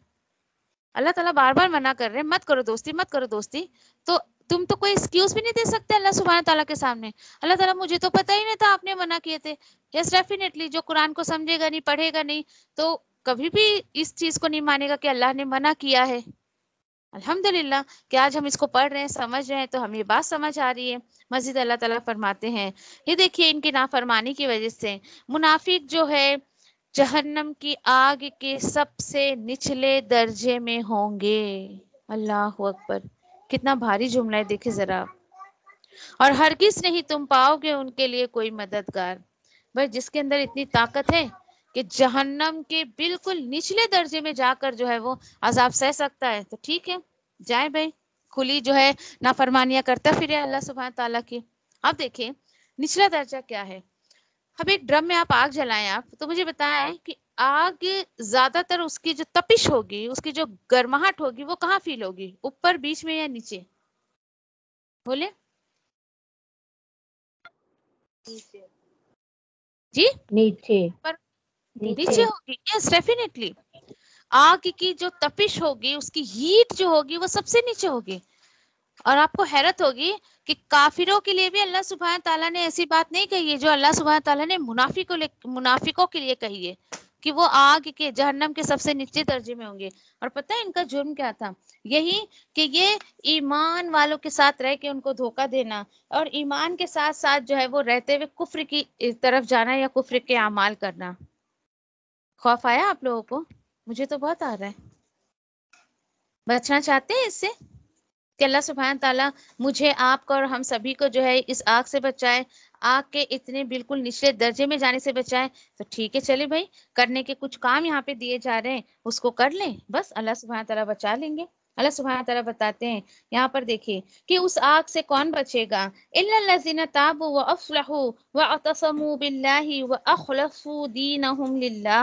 اللہ تعالیٰ بار بار منع کر رہے ہیں مت کرو دوستی، مت کرو دوستی. تو تم تو کوئی ایکسکیوز بھی نہیں دے سکتے اللہ سبحانہ تعالیٰ کے سامنے. اللہ تعالیٰ مجھے تو پتہ ہی نہیں تھا آپ نے منع کیے تھے. یس ڈیفینیٹلی جو قرآن کو سمجھے گا نہیں، پڑھے گا نہیں، تو کبھی بھی اس چیز کو نہیں مانے گا کہ اللہ نے منع کیا ہے. الحمدللہ کہ آج ہم اس کو پڑھ رہے ہیں، سمجھ رہے ہیں، تو ہمیں یہ بات سمجھ آ رہی ہے. مزید اللہ تعالیٰ فرماتے ہیں یہ دیکھیے ان کی نافرمانی کی وجہ سے منافق جو ہے جہنم کی آگ کے سب سے نچلے درجے میں ہوں گے. اللہ اکبر، کتنا بھاری جملہ ہے دیکھیں ذرا. اور ہرگز نہیں تم پاؤ گے ان کے لیے کوئی مددگار. بھائی جس کے اندر اتنی طاقت ہے کہ جہنم کے بالکل نچلے درجے میں جا کر جو ہے وہ عذاب سہ سکتا ہے، تو ٹھیک ہے جائے بھائی کھلی جو ہے نافرمانیاں کرتا پھرے اللہ سبحانہ تعالیٰ کی. اب دیکھیں نچلا درجہ کیا ہے. اب ایک ڈرم میں آپ آگ جلائیں آپ تو مجھے بتائیں کہ آگ زیادہ تر اس کی جو تپش ہوگی، اس کی جو گرماہٹ ہوگی وہ کہاں فیل ہوگی؟ اوپر، بیچ میں یا نیچے؟ بولے جی نیچے. پر نیچے نیچے. ہوگی. یس ڈیفینیٹلی آگ کی جو تپش ہوگی، اس کی ہیٹ جو ہوگی وہ سب سے نیچے ہوگی. اور آپ کو حیرت ہوگی کہ کافروں کے لیے بھی اللہ سبحانہ تعالیٰ نے ایسی بات نہیں کہی ہے جو اللہ سبحانہ تعالیٰ نے منافقوں کے لیے کہی ہے کہ وہ آگ کے جہنم کے سب سے نیچے درجے میں ہوں گے. اور پتہ ہے ان کا جرم کیا تھا؟ یہی کہ یہ ایمان والوں کے ساتھ رہ کے ان کو دھوکہ دینا اور ایمان کے ساتھ ساتھ جو ہے وہ رہتے ہوئے کفر کی طرف جانا یا کفر کے اعمال کرنا. خوف آیا آپ لوگوں کو؟ مجھے تو بہت آ رہا ہے. بچنا چاہتے ہیں اس سے کہ اللہ سبحانہ تعالیٰ مجھے، آپ کو اور ہم سبھی کو جو ہے اس آگ سے بچائے، آگ کے اتنے بالکل نچلے درجے میں جانے سے بچائے. تو ٹھیک ہے چلے بھائی کرنے کے کچھ کام یہاں پہ دیے جا رہے ہیں اس کو کر لیں، بس اللہ سبحانہ تعالیٰ بچا لیں گے. اللہ سبحانہ تعالیٰ بتاتے ہیں یہاں پر دیکھیے کہ اس آگ سے کون بچے گا؟ الا الذین تابوا واصلحوا واعتصموا باللہ واخلصوا دینہم للہ.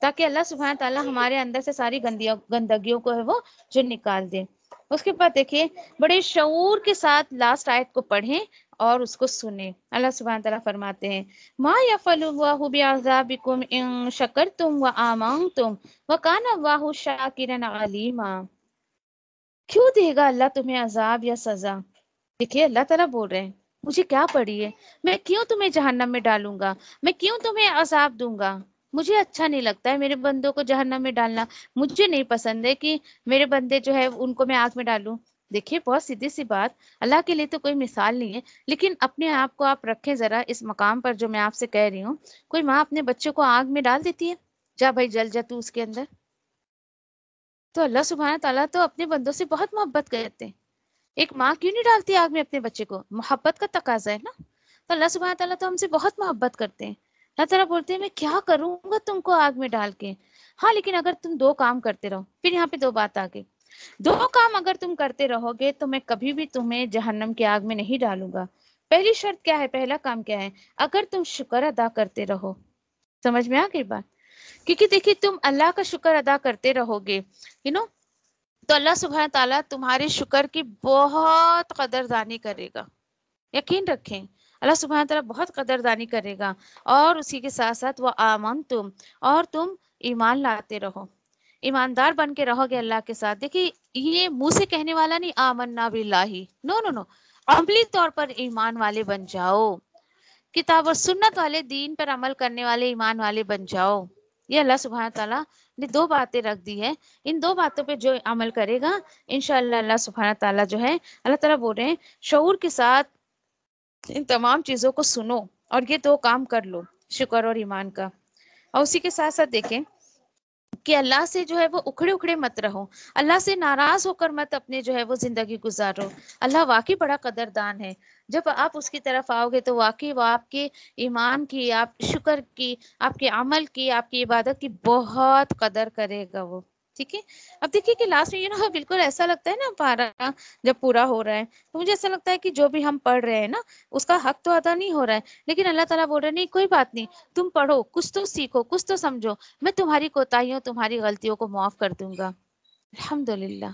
تاکہ اللہ سبحانہ تعالیٰ ہمارے اندر سے ساری گندگیوں کو ہے وہ جو نکال دے۔ اس کے بعد دیکھیے بڑے شعور کے ساتھ لاسٹ آیت کو پڑھیں اور اس کو سنیں۔ اللہ سبحانہ تعالیٰ فرماتے ہیں ما یفعل اللہ بعذابکم ان شکرتم وآمنتم وکان اللہ شاکرا علیما۔ کیوں دے گا اللہ تمہیں عذاب یا سزا؟ دیکھیے اللہ تعالیٰ بول رہے ہیں مجھے کیا پڑی ہے، میں کیوں تمہیں جہنم میں ڈالوں گا، میں کیوں تمہیں عذاب دوں گا؟ مجھے اچھا نہیں لگتا ہے میرے بندوں کو جہنم میں ڈالنا، مجھے نہیں پسند ہے کہ میرے بندے جو ہے ان کو میں آگ میں ڈالوں۔ دیکھیے بہت سیدھی سی بات، اللہ کے لیے تو کوئی مثال نہیں ہے، لیکن اپنے آپ کو آپ رکھیں ذرا اس مقام پر جو میں آپ سے کہہ رہی ہوں۔ کوئی ماں اپنے بچوں کو آگ میں ڈال دیتی ہے، جا بھائی جل جا تو اس کے اندر؟ تو اللہ سبحانہ تعالیٰ تو اپنے بندوں سے بہت محبت کرتے ہیں۔ ایک ماں کیوں نہیں ڈالتی آگ میں اپنے بچے کو؟ محبت کا تقاضا ہے نا۔ تو اللہ سبحانہ تعالیٰ تو ہم سے بہت محبت کرتے ہیں۔ اللہ تعالیٰ بولتے ہیں میں کیا کروں گا تم کو آگ میں ڈال کے، ہاں لیکن اگر تم دو کام کرتے رہو، پھر یہاں پہ دو بات آ گئی، دو کام اگر تم کرتے رہو گے تو میں کبھی بھی تمہیں جہنم کی آگ میں نہیں ڈالوں گا۔ پہلی شرط کیا ہے، پہلا کام کیا ہے؟ اگر تم شکر ادا کرتے رہو۔ سمجھ میں آ گئی بات؟ کیونکہ دیکھیے تم اللہ کا شکر ادا کرتے رہو گے تو اللہ سبحانہ تعالیٰ تمہارے شکر کی بہت قدردانی کرے گا۔ یقین رکھیں اللہ سبحانہ تعالیٰ بہت قدردانی کرے گا، اور اسی کے ساتھ ساتھ وہ آمنتم، اور تم ایمان لاتے رہو، ایماندار بن کے رہو گے اللہ کے ساتھ۔ دیکھیے یہ منہ سے کہنے والا نہیں آمنا باللہ، نو نو نو، عملی طور پر ایمان والے بن جاؤ، کتاب اور سنت والے، دین پر عمل کرنے والے ایمان والے بن جاؤ۔ یہ اللہ سبحانہ تعالیٰ نے دو باتیں رکھ دی ہے، ان دو باتوں پہ جو عمل کرے گا انشاءاللہ اللہ سبحانہ تعالیٰ جو ہے، اللہ تعالیٰ بول رہے ہیں شعور کے ساتھ ان تمام چیزوں کو سنو اور یہ دو کام کر لو، شکر اور ایمان کا۔ اور اسی کے ساتھ ساتھ دیکھیں کہ اللہ سے جو ہے وہ اکھڑے اکھڑے مت رہو، اللہ سے ناراض ہو کر مت اپنے جو ہے وہ زندگی گزارو۔ اللہ واقعی بڑا قدردان ہے، جب آپ اس کی طرف آؤ گے تو واقعی وہ آپ کے ایمان کی، آپ شکر کی، آپ کے عمل کی، آپ کی عبادت کی بہت قدر کرے گا وہ، ٹھیک ہے۔ اب دیکھیے کہ لاسٹ میں بالکل ایسا لگتا ہے نا پارا جب پورا ہو رہا ہے تو مجھے ایسا لگتا ہے کہ جو بھی ہم پڑھ رہے ہیں نا اس کا حق تو ادا نہیں ہو رہا ہے، لیکن اللہ تعالیٰ بول رہے ہیں نہیں کوئی بات نہیں، تم پڑھو، کچھ تو سیکھو، کچھ تو سمجھو، میں تمہاری کوتاہیوں، تمہاری غلطیوں کو معاف کر دوں گا۔ الحمدللہ،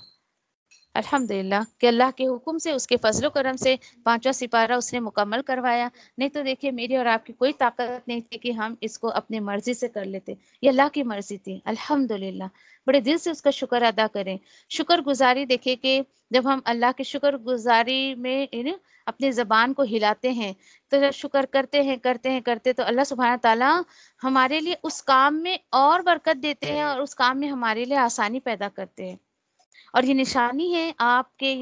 الحمدللہ کہ اللہ کے حکم سے، اس کے فضل و کرم سے پانچواں سپارہ اس نے مکمل کروایا، نہیں تو دیکھیے میری اور آپ کی کوئی طاقت نہیں تھی کہ ہم اس کو اپنی مرضی سے کر لیتے، یہ اللہ کی مرضی تھی۔ الحمدللہ، بڑے دل سے اس کا شکر ادا کریں۔ شکر گزاری دیکھیے کہ جب ہم اللہ کے شکر گزاری میں اپنی زبان کو ہلاتے ہیں تو جب شکر کرتے تو اللہ سبحانہ تعالیٰ ہمارے لیے اس کام میں اور برکت دیتے ہیں اور اس کام میں ہمارے لیے آسانی پیدا کرتے ہیں۔ اور یہ نشانی ہے آپ کے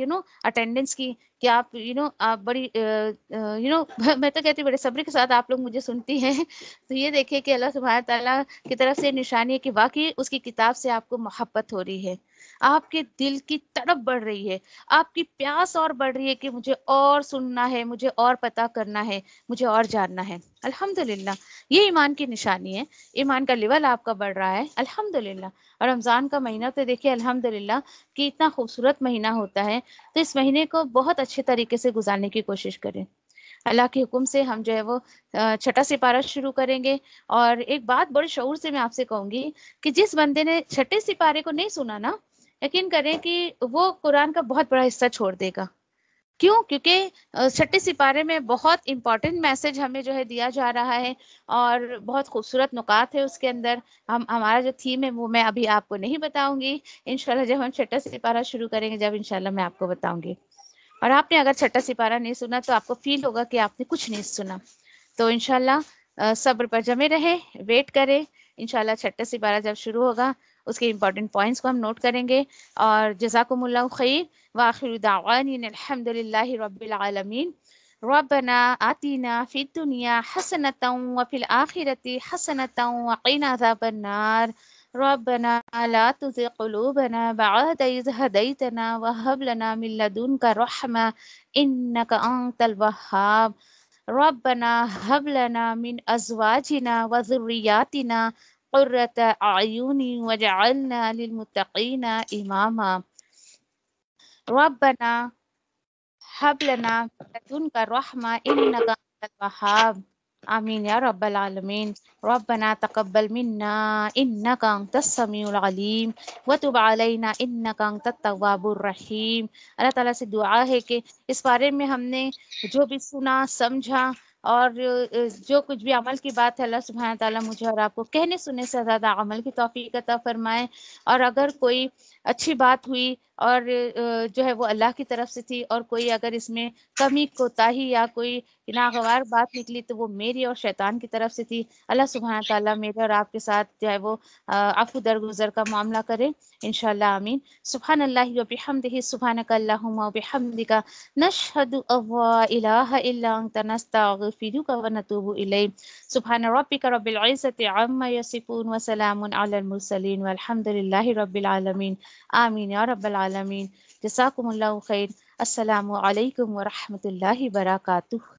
اٹینڈنس کی کہ آپ آپ بڑی میں تو کہتی ہوں بڑے صبر کے ساتھ آپ لوگ مجھے سنتی ہیں، تو یہ دیکھیں کہ اللہ سبحانہ تعالیٰ کی طرف سے نشانی ہے کہ واقعی اس کی کتاب سے آپ کو محبت ہو رہی ہے، آپ کے دل کی تڑپ بڑھ رہی ہے، آپ کی پیاس اور بڑھ رہی ہے کہ مجھے اور سننا ہے، مجھے اور پتہ کرنا ہے، مجھے اور جاننا ہے۔ الحمدللہ یہ ایمان کی نشانی ہے، ایمان کا لیول آپ کا بڑھ رہا ہے الحمدللہ۔ اور رمضان کا مہینہ تو دیکھیے الحمدللہ کہ اتنا خوبصورت مہینہ ہوتا ہے، تو اس مہینے کو بہت اچھے طریقے سے گزارنے کی کوشش کریں۔ اللہ کے حکم سے ہم جو ہے وہ چھٹا سپارہ شروع کریں گے، اور ایک بات بڑے شعور سے میں آپ سے کہوں گی کہ جس بندے نے چھٹے سپارے کو نہیں سنا نا، یقین کریں کہ وہ قرآن کا بہت بڑا حصہ چھوڑ دے گا۔ کیوں؟ کیونکہ چھٹے سپارے میں بہت امپورٹنٹ میسج ہمیں جو ہے دیا جا رہا ہے، اور بہت خوبصورت نکات ہے اس کے اندر۔ ہمارا جو تھیم ہے وہ میں ابھی آپ کو نہیں بتاؤں گی، انشاءاللہ جب ہم چھٹا سپارہ شروع کریں گے جب انشاءاللہ میں آپ کو بتاؤں گی۔ اور آپ نے اگر چھٹا سپارہ نہیں سنا تو آپ کو فیل ہوگا کہ آپ نے کچھ نہیں سنا، تو انشاءاللہ صبر پر جمے رہے، ویٹ کریں، انشاءاللہ چھٹا سپارہ جب شروع ہوگا اس کے امپورٹنٹ پوائنٹس کو ہم نوٹ کریں گے۔ اور جزاکم اللہ خیر، وآخر دعوانا الحمد للہ رب العالمین۔ ربنا آتنا فی الدنیا حسنة وفی الآخرة حسنة وقنا عذاب النار۔ ربنا لا تزغ قلوبنا بعد إذ هديتنا وهب لنا من لدنك رحمة إنك أنت الوهاب۔ ربنا هب لنا من أزواجنا وذرياتنا قرة أعين واجعلنا للمتقين إماما۔ ربنا هب لنا من لدنك رحمة إنك أنت الوهاب۔ آمین یا رب العالمین. ربنا تقبل منا انک انت السمیع العلیم وتب علینا انک انت التواب الرحیم. اللہ تعالیٰ سے دعا ہے کہ اس بارے میں ہم نے جو بھی سنا سمجھا اور جو کچھ بھی عمل کی بات ہے، اللہ سبحانہ تعالیٰ مجھے اور آپ کو کہنے سننے سے زیادہ عمل کی توفیق عطا فرمائے. اور اگر کوئی اچھی بات ہوئی اور جو ہے وہ اللہ کی طرف سے تھی، اور کوئی اگر اس میں کمی کوتاہی یا کوئی ناگوار بات نکلی تو وہ میری اور شیطان کی طرف سے تھی. اللہ سبحانہ تعالیٰ میرے اور آپ کے ساتھ جو ہے وہ عفو درگزر کا معاملہ کرے انشاءاللہ. آمین. سبحان اللہ و بحمدہ، سبحانک اللہم و بحمدک، نشہد ان لا الہ الا انت، نستغفرک و نتوب الیک. سبحان ربک رب العزۃ عما یصفون وسلام علی المرسلین والحمد للہ رب العالمین. آمین یا رب العالمین. جزاکم اللہ خیر. السلام علیکم ورحمۃ اللہ وبرکاتہ.